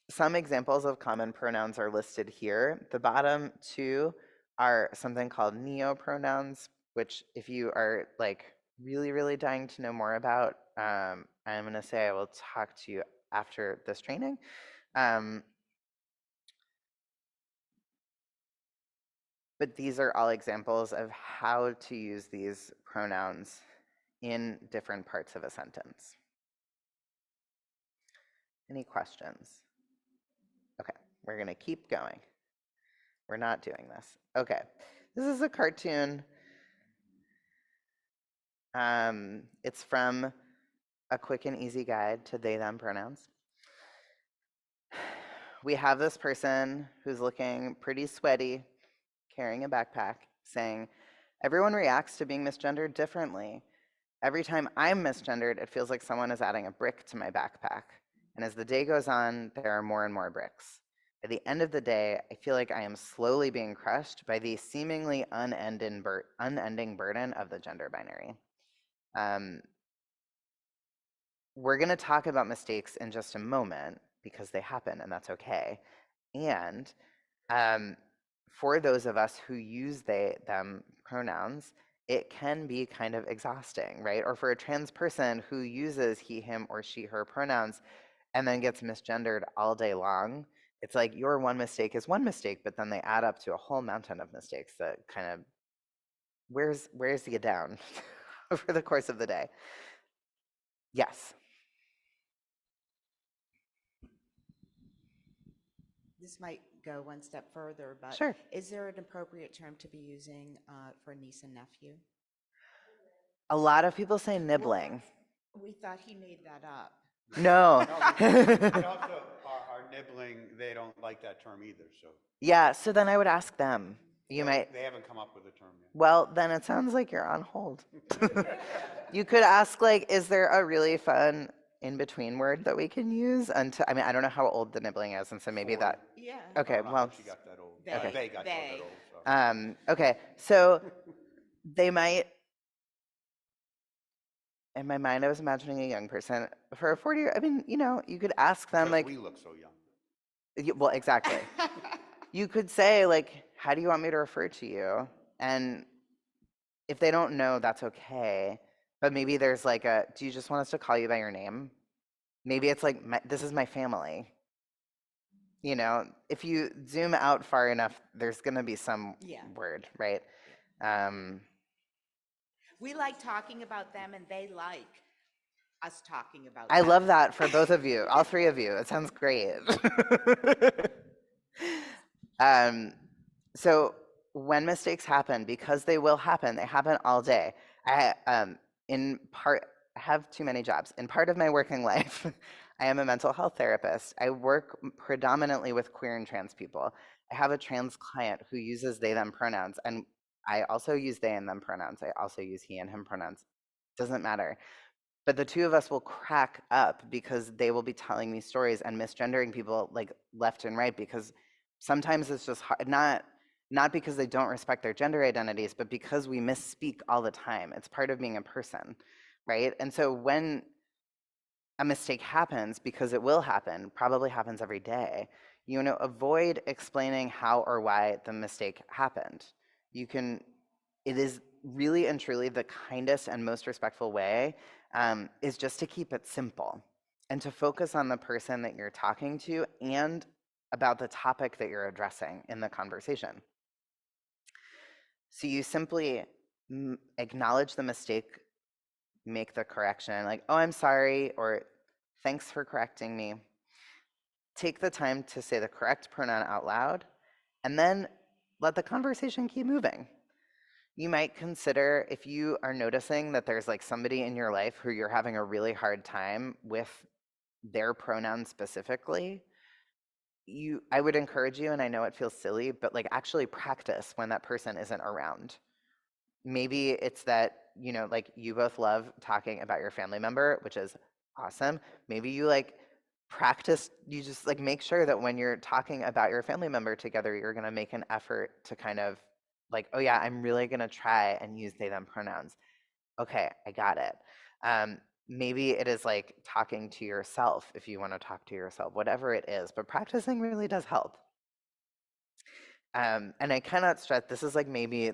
some examples of common pronouns are listed here. The bottom two are something called neopronouns, which if you are like really, really dying to know more about, I'm going to say I will talk to you after this training. But these are all examples of how to use these pronouns in different parts of a sentence. Any questions? Okay, we're going to keep going. We're not doing this. Okay, this is a cartoon. It's from A Quick and Easy Guide to They, Them Pronouns. We have this person who's looking pretty sweaty, carrying a backpack, saying, everyone reacts to being misgendered differently. Every time I'm misgendered, it feels like someone is adding a brick to my backpack. And as the day goes on, there are more and more bricks. At the end of the day, I feel like I am slowly being crushed by the seemingly unending burden of the gender binary. We're going to talk about mistakes in just a moment because they happen and that's okay. And for those of us who use they, them pronouns, it can be kind of exhausting, right? Or for a trans person who uses he, him, or she, her pronouns and then gets misgendered all day long, it's like your one mistake is one mistake, but then they add up to a whole mountain of mistakes that kind of wears you down over the course of the day. Yes. This might go one step further, but Sure. is there an appropriate term to be using for niece and nephew? A lot of people say nibbling. We thought he made that up. No. But also, our nibbling, they don't like that term either, so. Yeah, so then I would ask them. They haven't come up with a term yet. Well, then it sounds like you're on hold. You could ask, like, is there a really fun in-between word that we can use? I mean, I don't know how old the nibbling is, and so maybe that. Yeah. Okay, well. She got that old. Okay. They got that old. So. Okay, so they might. In my mind, I was imagining a young person. For a 40-year, I mean, you could ask them, like. We look so young. Well, exactly. You could say, like, how do you want me to refer to you? And if they don't know, that's okay. But maybe there's like do you just want us to call you by your name? Maybe it's like, this is my family. If you zoom out far enough, there's going to be some word, right? We like talking about them and they like us talking about I them. love that for both of you, all three of you. It sounds great. So when mistakes happen, because they will happen, they happen all day. I have too many jobs. In part of my working life, I am a mental health therapist. I work predominantly with queer and trans people. I have a trans client who uses they, them pronouns, and I also use they and them pronouns. I also use he and him pronouns. Doesn't matter. But the two of us will crack up because they will be telling me stories and misgendering people like left and right, because sometimes it's just hard, not because they don't respect their gender identities, but because we misspeak all the time. It's part of being a person, right? And so when a mistake happens, because it will happen, probably happens every day, avoid explaining how or why the mistake happened. It is really and truly the kindest and most respectful way is just to keep it simple and to focus on the person that you're talking to and about the topic that you're addressing in the conversation. So you simply acknowledge the mistake, make the correction, like, oh, I'm sorry, or thanks for correcting me. Take the time to say the correct pronoun out loud, and then let the conversation keep moving. You might consider, if you are noticing that there's like somebody in your life who you're having a really hard time with their pronouns specifically, I would encourage you, and I know it feels silly, but like actually practice when that person isn't around. maybe it's that, like you both love talking about your family member, which is awesome. Maybe you like practice, you just like make sure that when you're talking about your family member together, you're going to make an effort to kind of like, oh yeah, I'm really going to try and use they, them pronouns. Okay, I got it. Maybe it is like talking to yourself if you want to talk to yourself, whatever it is, but practicing really does help. And I cannot stress, this is like maybe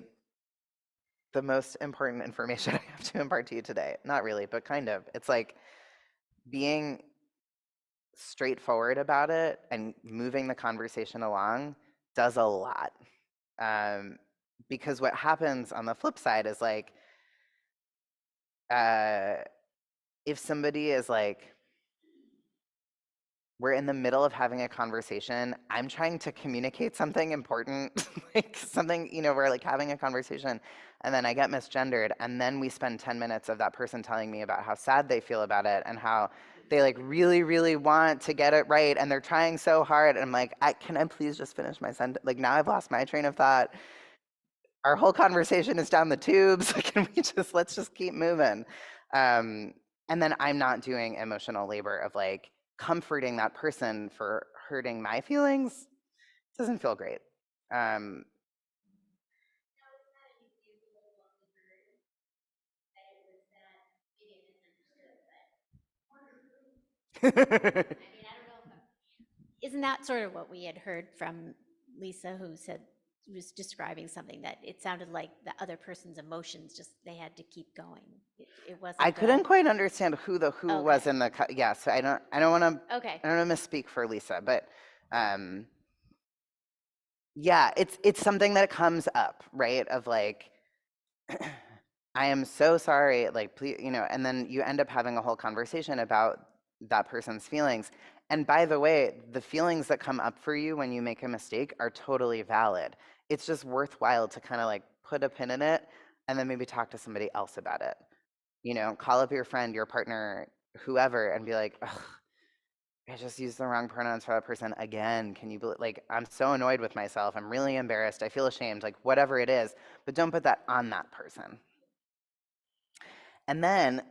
the most important information I have to impart to you today. Not really, but kind of. It's like being straightforward about it and moving the conversation along does a lot. Because what happens on the flip side is like, if somebody is like, we're in the middle of having a conversation, I'm trying to communicate something important, like something, we're like having a conversation, and then I get misgendered, and then we spend 10 minutes of that person telling me about how sad they feel about it and how they like really, really want to get it right, and they're trying so hard, and I'm like, can I please just finish my sentence? Like now I've lost my train of thought. Our whole conversation is down the tubes. Can we let's just keep moving? And then I'm not doing emotional labor of like comforting that person for hurting my feelings. It doesn't feel great. Isn't that sort of what we had heard from Lisa, who was describing something that it sounded like the other person's emotions, just they had to keep going. It wasn't. I couldn't quite understand who was in the yeah. So I don't want to. Okay. I don't want to misspeak for Lisa, but yeah, it's something that comes up, right? Of like, I am so sorry, like, please, and then you end up having a whole conversation about that person's feelings. And by the way, the feelings that come up for you when you make a mistake are totally valid. It's just worthwhile to kind of like put a pin in it and then maybe talk to somebody else about it. Call up your friend, your partner, whoever, and be like, ugh, I just used the wrong pronouns for that person again. Can you believe, like, I'm so annoyed with myself. I'm really embarrassed. I feel ashamed, like, whatever it is, but don't put that on that person. And then,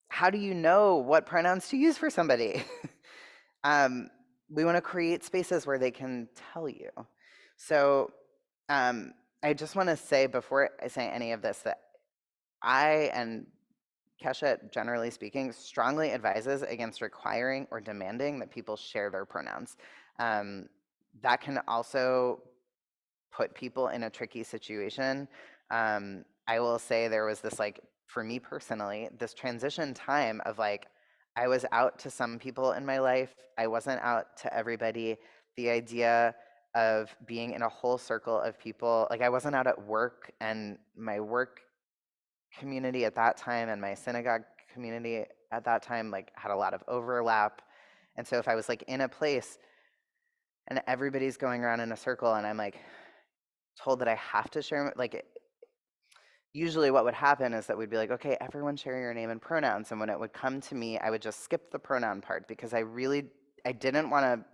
how do you know what pronouns to use for somebody? We want to create spaces where they can tell you. So I just want to say before I say any of this that I and Kesha, generally speaking, strongly advises against requiring or demanding that people share their pronouns. That can also put people in a tricky situation. I will say there was this, like, for me personally, this transition time of like, I was out to some people in my life. I wasn't out to everybody. The idea of being in a whole circle of people, like I wasn't out at work, and my work community at that time and my synagogue community at that time like had a lot of overlap. And so if I was like in a place and everybody's going around in a circle and I'm like told that I have to share, like usually what would happen is that we'd be like, okay, everyone share your name and pronouns. And when it would come to me, I would just skip the pronoun part because I didn't want to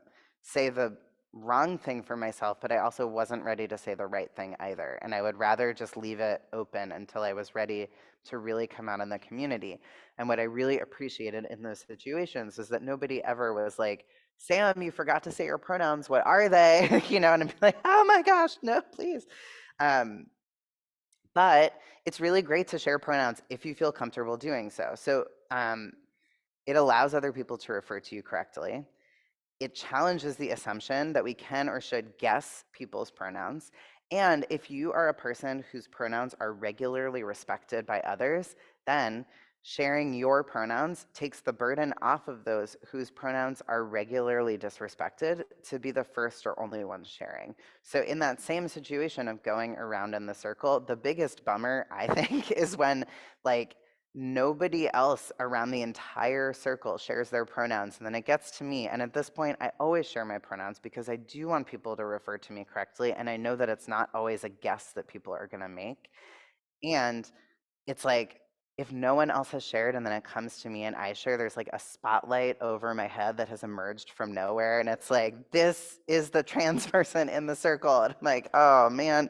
say the wrong thing for myself, but I also wasn't ready to say the right thing either. And I would rather just leave it open until I was ready to really come out in the community. And what I really appreciated in those situations is that nobody ever was like, Sam, you forgot to say your pronouns. What are they? And I'd be like, oh my gosh, no, please. But it's really great to share pronouns if you feel comfortable doing so. So it allows other people to refer to you correctly. It challenges the assumption that we can or should guess people's pronouns. And if you are a person whose pronouns are regularly respected by others, then sharing your pronouns takes the burden off of those whose pronouns are regularly disrespected to be the first or only ones sharing. So in that same situation of going around in the circle, the biggest bummer, I think, is when like nobody else around the entire circle shares their pronouns, and then it gets to me. And at this point, I always share my pronouns because I do want people to refer to me correctly, and I know that it's not always a guess that people are going to make. And it's like, if no one else has shared and then it comes to me and I share, there's like a spotlight over my head that has emerged from nowhere. And it's like, this is the trans person in the circle. And I'm like, oh man,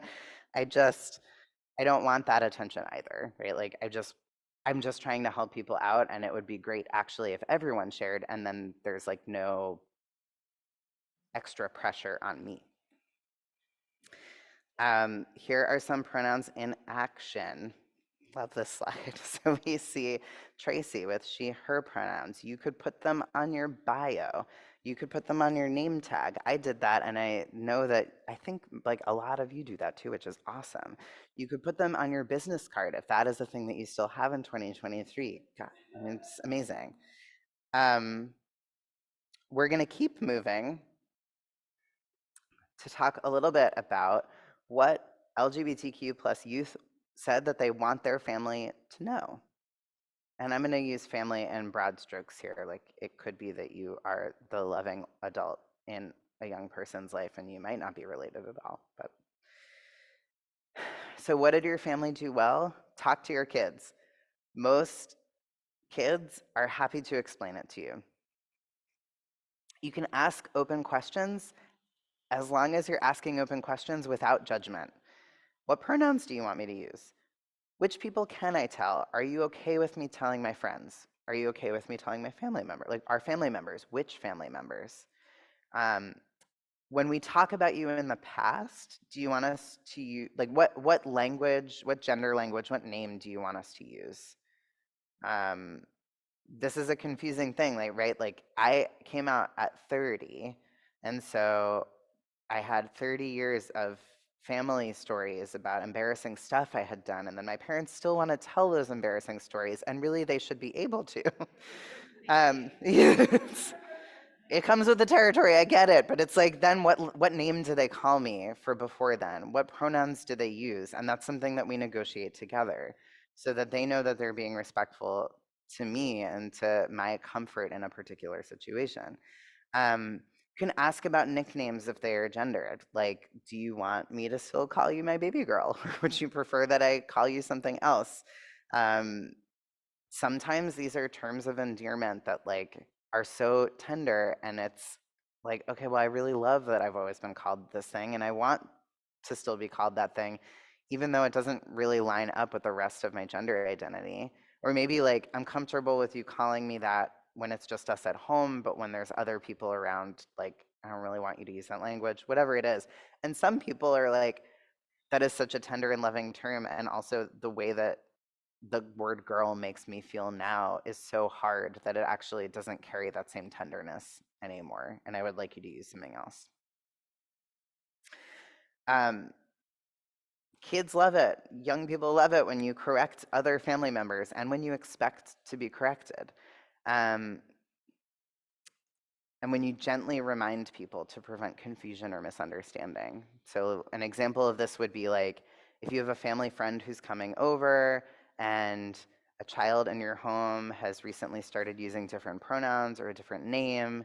I don't want that attention either, right? Like I'm just trying to help people out, and it would be great actually if everyone shared and then there's like no extra pressure on me. Here are some pronouns in action. Love this slide. So we see Tracy with she, her pronouns. You could put them on your bio. You could put them on your name tag. I did that, and I know that I think like a lot of you do that too, which is awesome. You could put them on your business card if that is a thing that you still have in 2023. God, I mean, it's amazing. We're going to keep moving to talk a little bit about what LGBTQ plus youth said that they want their family to know. And I'm going to use family in broad strokes here. Like it could be that you are the loving adult in a young person's life and you might not be related at all. But so what did your family do well? Talk to your kids. Most kids are happy to explain it to you. You can ask open questions as long as you're asking open questions without judgment. What pronouns do you want me to use? Which people can I tell? Are you okay with me telling my friends? Are you okay with me telling my family member? Like our family members, which family members? When we talk about you in the past, do you want us to use, like what language, what gender language, what name do you want us to use? This is a confusing thing, like, right? Like I came out at 30, and so I had 30 years of family stories about embarrassing stuff I had done, and then my parents still want to tell those embarrassing stories, and really they should be able to. It comes with the territory, I get it, but it's like, then what name do they call me for before then? What pronouns do they use? And that's something that we negotiate together so that they know that they're being respectful to me and to my comfort in a particular situation. You can ask about nicknames if they are gendered. Like, do you want me to still call you my baby girl? Would you prefer that I call you something else? Sometimes these are terms of endearment that like are so tender, and it's like, okay, well, I really love that I've always been called this thing, and I want to still be called that thing, even though it doesn't really line up with the rest of my gender identity. Or maybe like I'm comfortable with you calling me that when it's just us at home, but when there's other people around, like I don't really want you to use that language, whatever it is. And some people are like, that is such a tender and loving term, and also the way that the word girl makes me feel now is so hard that it actually doesn't carry that same tenderness anymore, and I would like you to use something else. Kids love it. Young people love it when you correct other family members and when you expect to be corrected. And when you gently remind people to prevent confusion or misunderstanding. So an example of this would be like, if you have a family friend who's coming over and a child in your home has recently started using different pronouns or a different name,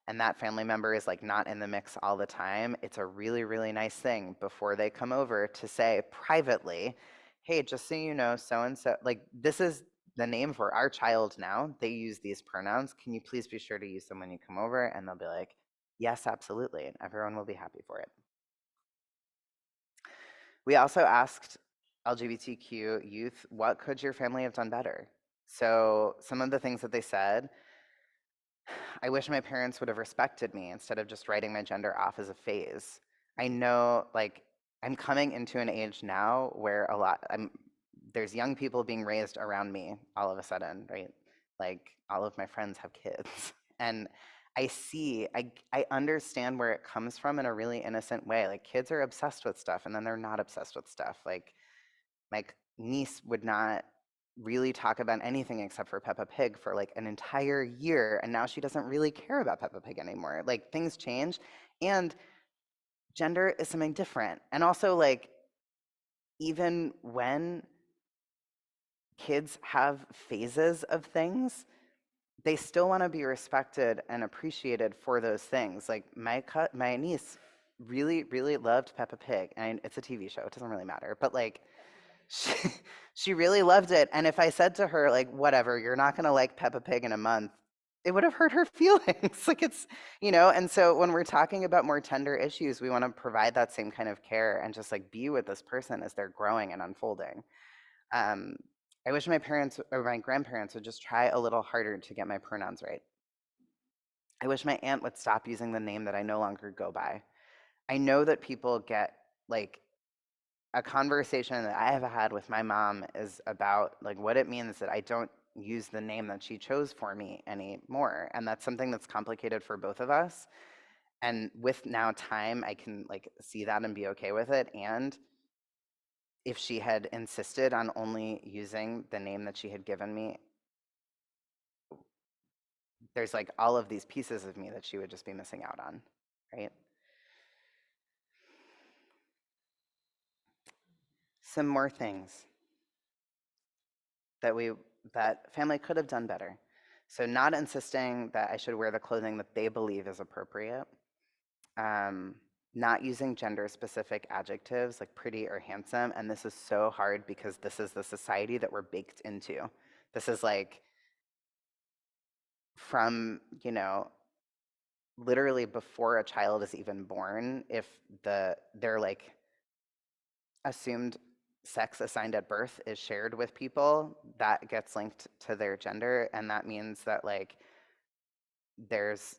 and that family member is like not in the mix all the time, it's a really, really nice thing before they come over to say privately, hey, just so you know, so-and-so, like this is the name for our child now. They use these pronouns. Can you please be sure to use them when you come over? And they'll be like, yes, absolutely. And everyone will be happy for it. We also asked LGBTQ youth, what could your family have done better? So some of the things that they said, I wish my parents would have respected me instead of just writing my gender off as a phase. I know, like, I'm coming into an age now where there's young people being raised around me all of a sudden, right? Like, all of my friends have kids. And I understand where it comes from in a really innocent way. Like, kids are obsessed with stuff, and then they're not obsessed with stuff. Like, my niece would not really talk about anything except for Peppa Pig for like an entire year, and now she doesn't really care about Peppa Pig anymore. Like, things change, and gender is something different. And also, like, even when kids have phases of things, they still want to be respected and appreciated for those things. Like, my niece really, really loved Peppa Pig, and it's a TV show, it doesn't really matter, but like, she, she really loved it. And if I said to her, like, whatever, you're not going to like Peppa Pig in a month, it would have hurt her feelings. Like, it's, and so when we're talking about more tender issues, we want to provide that same kind of care and just like be with this person as they're growing and unfolding. Um, I wish my parents or my grandparents would just try a little harder to get my pronouns right. I wish my aunt would stop using the name that I no longer go by. I know that people get like a conversation that I have had with my mom is about like what it means that I don't use the name that she chose for me anymore. And that's something that's complicated for both of us. And with now time, I can like see that and be okay with it. And if she had insisted on only using the name that she had given me, there's like all of these pieces of me that she would just be missing out on, right? Some more things that family could have done better. So not insisting that I should wear the clothing that they believe is appropriate. Not using gender specific adjectives like pretty or handsome. And this is so hard because this is the society that we're baked into. This is like from, literally before a child is even born, if their like assumed sex assigned at birth is shared with people, that gets linked to their gender. And that means that like there's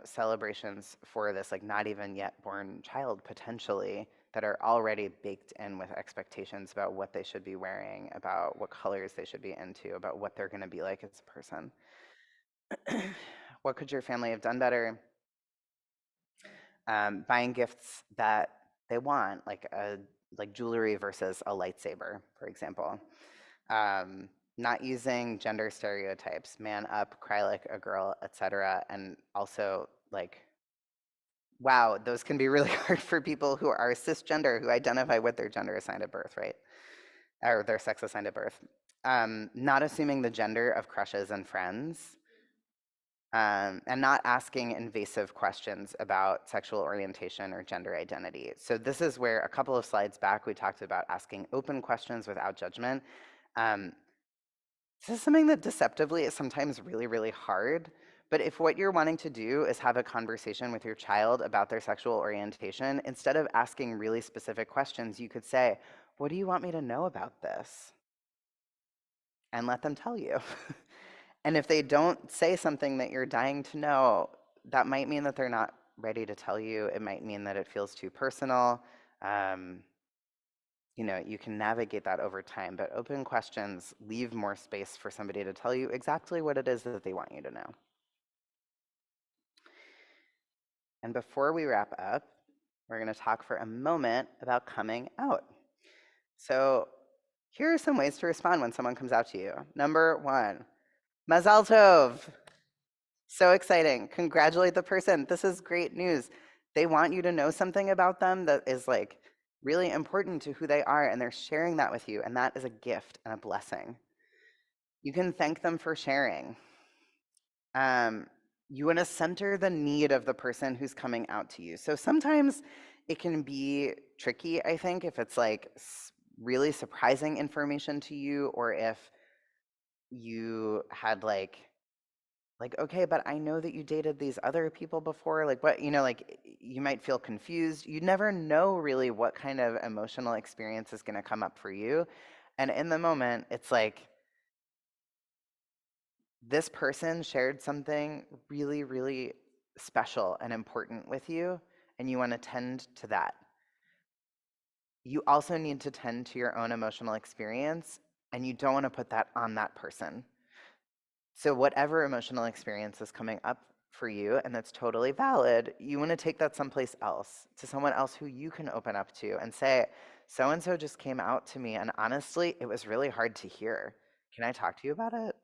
celebrations for this like not even yet born child potentially that are already baked in with expectations about what they should be wearing, about what colors they should be into, about what they're going to be like as a person. What could your family have done better? Buying gifts that they want, like jewelry versus a lightsaber, for example. Not using gender stereotypes, man up, cry like a girl, etc. And also like, wow, those can be really hard for people who are cisgender, who identify with their gender assigned at birth, right? Or their sex assigned at birth. Not assuming the gender of crushes and friends. And not asking invasive questions about sexual orientation or gender identity. So this is where a couple of slides back we talked about asking open questions without judgment. This is something that deceptively is sometimes really, really hard. But if what you're wanting to do is have a conversation with your child about their sexual orientation, instead of asking really specific questions, you could say, what do you want me to know about this? And let them tell you. And if they don't say something that you're dying to know, that might mean that they're not ready to tell you. It might mean that it feels too personal. You can navigate that over time, but open questions leave more space for somebody to tell you exactly what it is that they want you to know. And before we wrap up, we're going to talk for a moment about coming out. So here are some ways to respond when someone comes out to you. Number 1, Mazal Tov. So exciting. Congratulate the person. This is great news. They want you to know something about them that is like really important to who they are, and they're sharing that with you, and that is a gift and a blessing. You can thank them for sharing. You want to center the need of the person who's coming out to you. So sometimes it can be tricky, I think, if it's like really surprising information to you, or if you had like, okay, but I know that you dated these other people before. Like what, like you might feel confused. You never know really what kind of emotional experience is going to come up for you. And in the moment, it's like, this person shared something really, really special and important with you, and you want to tend to that. You also need to tend to your own emotional experience, and you don't want to put that on that person. So whatever emotional experience is coming up for you, and that's totally valid, you want to take that someplace else, to someone else who you can open up to and say, so-and-so just came out to me, and honestly, it was really hard to hear. Can I talk to you about it?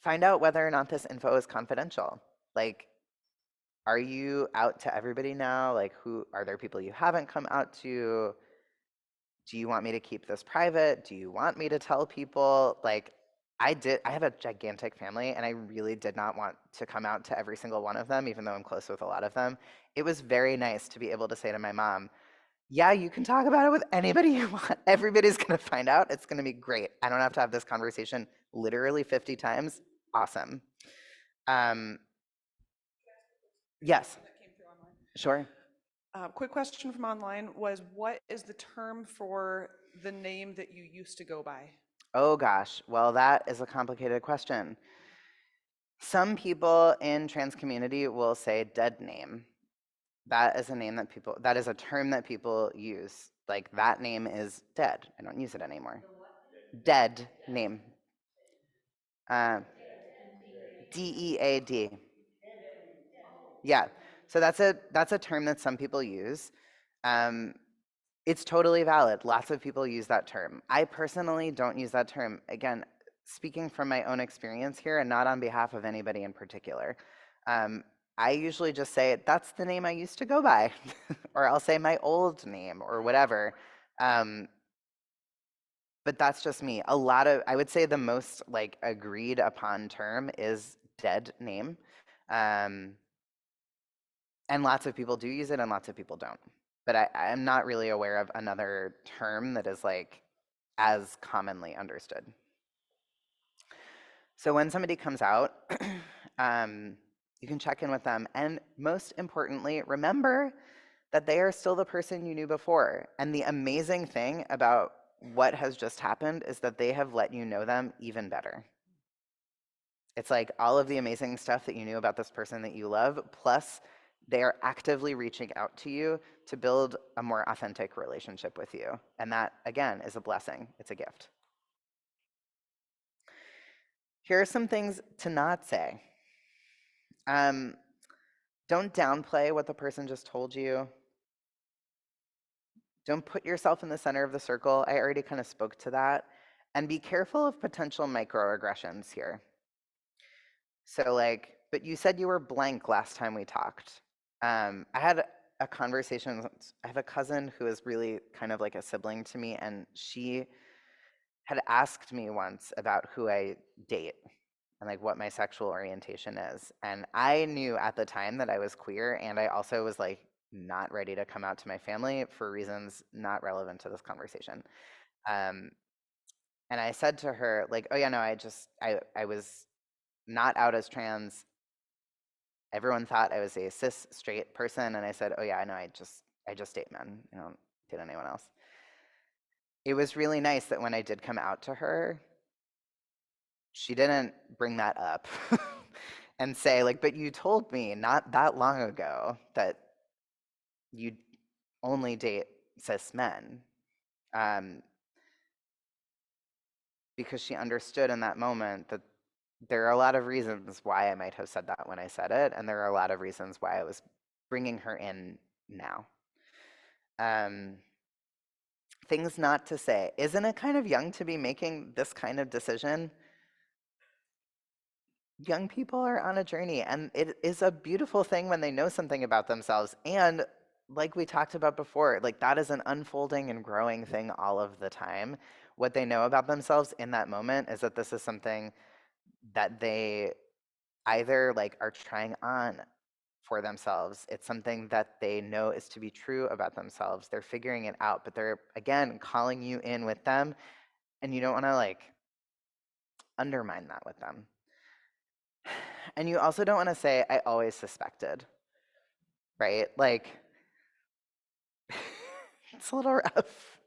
Find out whether or not this info is confidential. Like, are you out to everybody now? Like, are there people you haven't come out to? Do you want me to keep this private? Do you want me to tell people? Like, I have a gigantic family, and I really did not want to come out to every single one of them, even though I'm close with a lot of them. It was very nice to be able to say to my mom, Yeah, you can talk about it with anybody you want. Everybody's going to find out. It's going to be great. I don't have to have this conversation literally 50 times. Awesome. Yes. Sure. Quick question from online was, what is the term for the name that you used to go by? Oh gosh. Well, that is a complicated question. Some people in trans community will say dead name. That is a name that people, that is a term that people use. Like that name is dead. I don't use it anymore. Dead name. DEAD. Yeah. So that's a term that some people use. It's totally valid. Lots of people use that term. I personally don't use that term. Again, speaking from my own experience here and not on behalf of anybody in particular. I usually just say, that's the name I used to go by, or I'll say my old name or whatever. But that's just me. I would say the most like agreed upon term is dead name. And lots of people do use it and lots of people don't. But I'm not really aware of another term that is like as commonly understood. So when somebody comes out, you can check in with them. And most importantly, remember that they are still the person you knew before. And the amazing thing about what has just happened is that they have let you know them even better. It's like all of the amazing stuff that you knew about this person that you love, plus they are actively reaching out to you to build a more authentic relationship with you. And that, again, is a blessing. It's a gift. Here are some things to not say. Don't downplay what the person just told you. Don't put yourself in the center of the circle. I already kind of spoke to that. And be careful of potential microaggressions here. So like, but you said you were blank last time we talked. I had a conversation, I have a cousin who is really kind of like a sibling to me, and she had asked me once about who I date and like what my sexual orientation is. And I knew at the time that I was queer, and I also was like not ready to come out to my family for reasons not relevant to this conversation. And I said to her, like, oh yeah, no, I was not out as trans. Everyone thought I was a cis straight person, and I said, oh yeah, I know, I just date men. I don't date anyone else. It was really nice that when I did come out to her, she didn't bring that up and say like, but you told me not that long ago that you only date cis men. Because she understood in that moment that there are a lot of reasons why I might have said that when I said it, and there are a lot of reasons why I was bringing her in now. Things not to say. Isn't it kind of young to be making this kind of decision? Young people are on a journey, and it is a beautiful thing when they know something about themselves. And like we talked about before, like that is an unfolding and growing thing all of the time. What they know about themselves in that moment is that this is something that they either like are trying on for themselves. It's something that they know is to be true about themselves. They're figuring it out, but they're again calling you in with them, and you don't want to like undermine that with them. And you also don't want to say, I always suspected, right? Like, it's a little rough.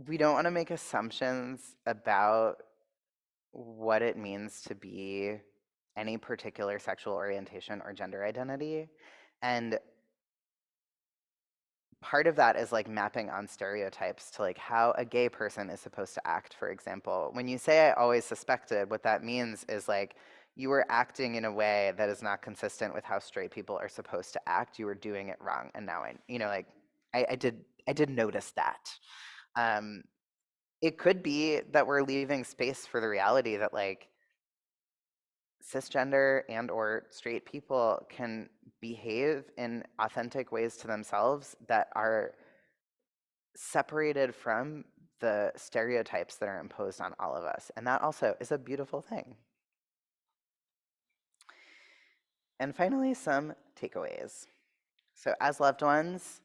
We don't want to make assumptions about what it means to be any particular sexual orientation or gender identity. And part of that is like mapping on stereotypes to like how a gay person is supposed to act, for example. When you say I always suspected, what that means is like you were acting in a way that is not consistent with how straight people are supposed to act. You were doing it wrong. And now I did notice that. It could be that we're leaving space for the reality that like cisgender and or straight people can behave in authentic ways to themselves that are separated from the stereotypes that are imposed on all of us. And that also is a beautiful thing. And finally, some takeaways. So as loved ones,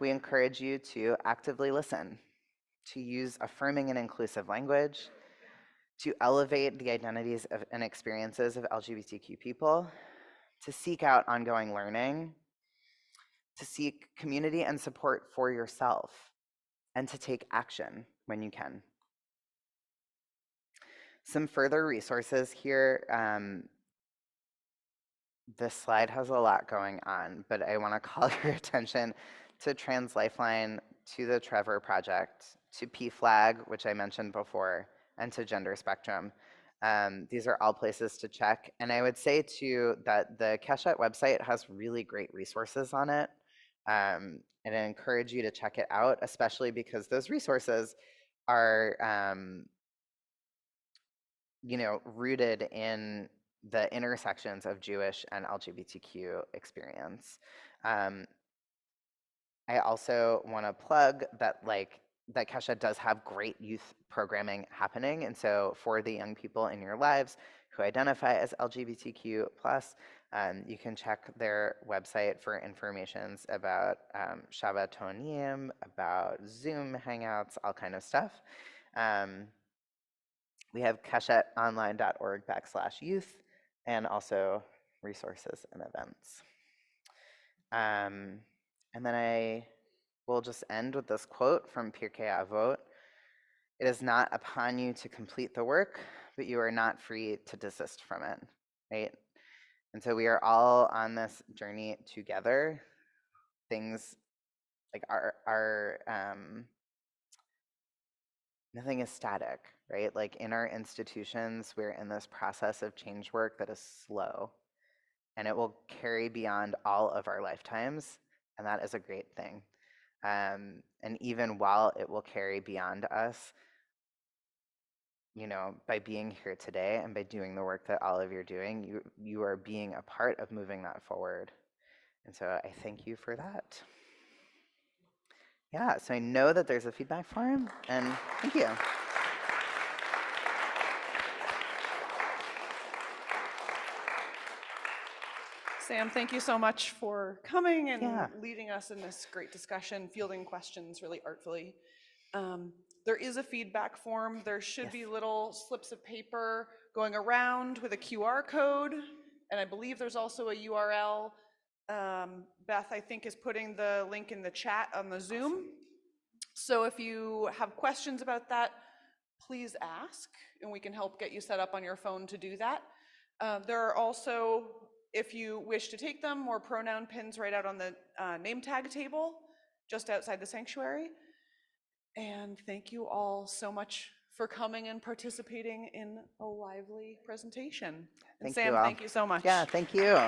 we encourage you to actively listen, to use affirming and inclusive language, to elevate the identities and experiences of LGBTQ people, to seek out ongoing learning, to seek community and support for yourself, and to take action when you can. Some further resources here. This slide has a lot going on, but I want to call your attention to Trans Lifeline, to the Trevor Project, to PFLAG, which I mentioned before, and to Gender Spectrum. These are all places to check. And I would say too that the Keshet website has really great resources on it. And I encourage you to check it out, especially because those resources are rooted in the intersections of Jewish and LGBTQ experience. I also want to plug that that Kesha does have great youth programming happening. And so for the young people in your lives who identify as LGBTQ+, you can check their website for information about Shabbatonim, about Zoom Hangouts, all kind of stuff. We have keshetonline.org/youth, and also resources and events. And then I will just end with this quote from Pirkei Avot. It is not upon you to complete the work, but you are not free to desist from it, right? And so we are all on this journey together. Things like nothing is static, right? Like in our institutions, we're in this process of change work that is slow, and it will carry beyond all of our lifetimes, and that is a great thing. And even while it will carry beyond us, by being here today and by doing the work that all of you are doing, you are being a part of moving that forward. And so I thank you for that. Yeah, so I know that there's a feedback form, and thank you. Sam, thank you so much for coming and leading us in this great discussion, fielding questions really artfully. There is a feedback form. There should be little slips of paper going around with a QR code, and I believe there's also a URL. Beth, I think, is putting the link in the chat on the Zoom. So if you have questions about that, please ask, and we can help get you set up on your phone to do that. There are also, if you wish to take them, more pronoun pins right out on the name tag table just outside the sanctuary. And thank you all so much for coming and participating in a lively presentation. And Sam, thank you so much. Yeah, thank you.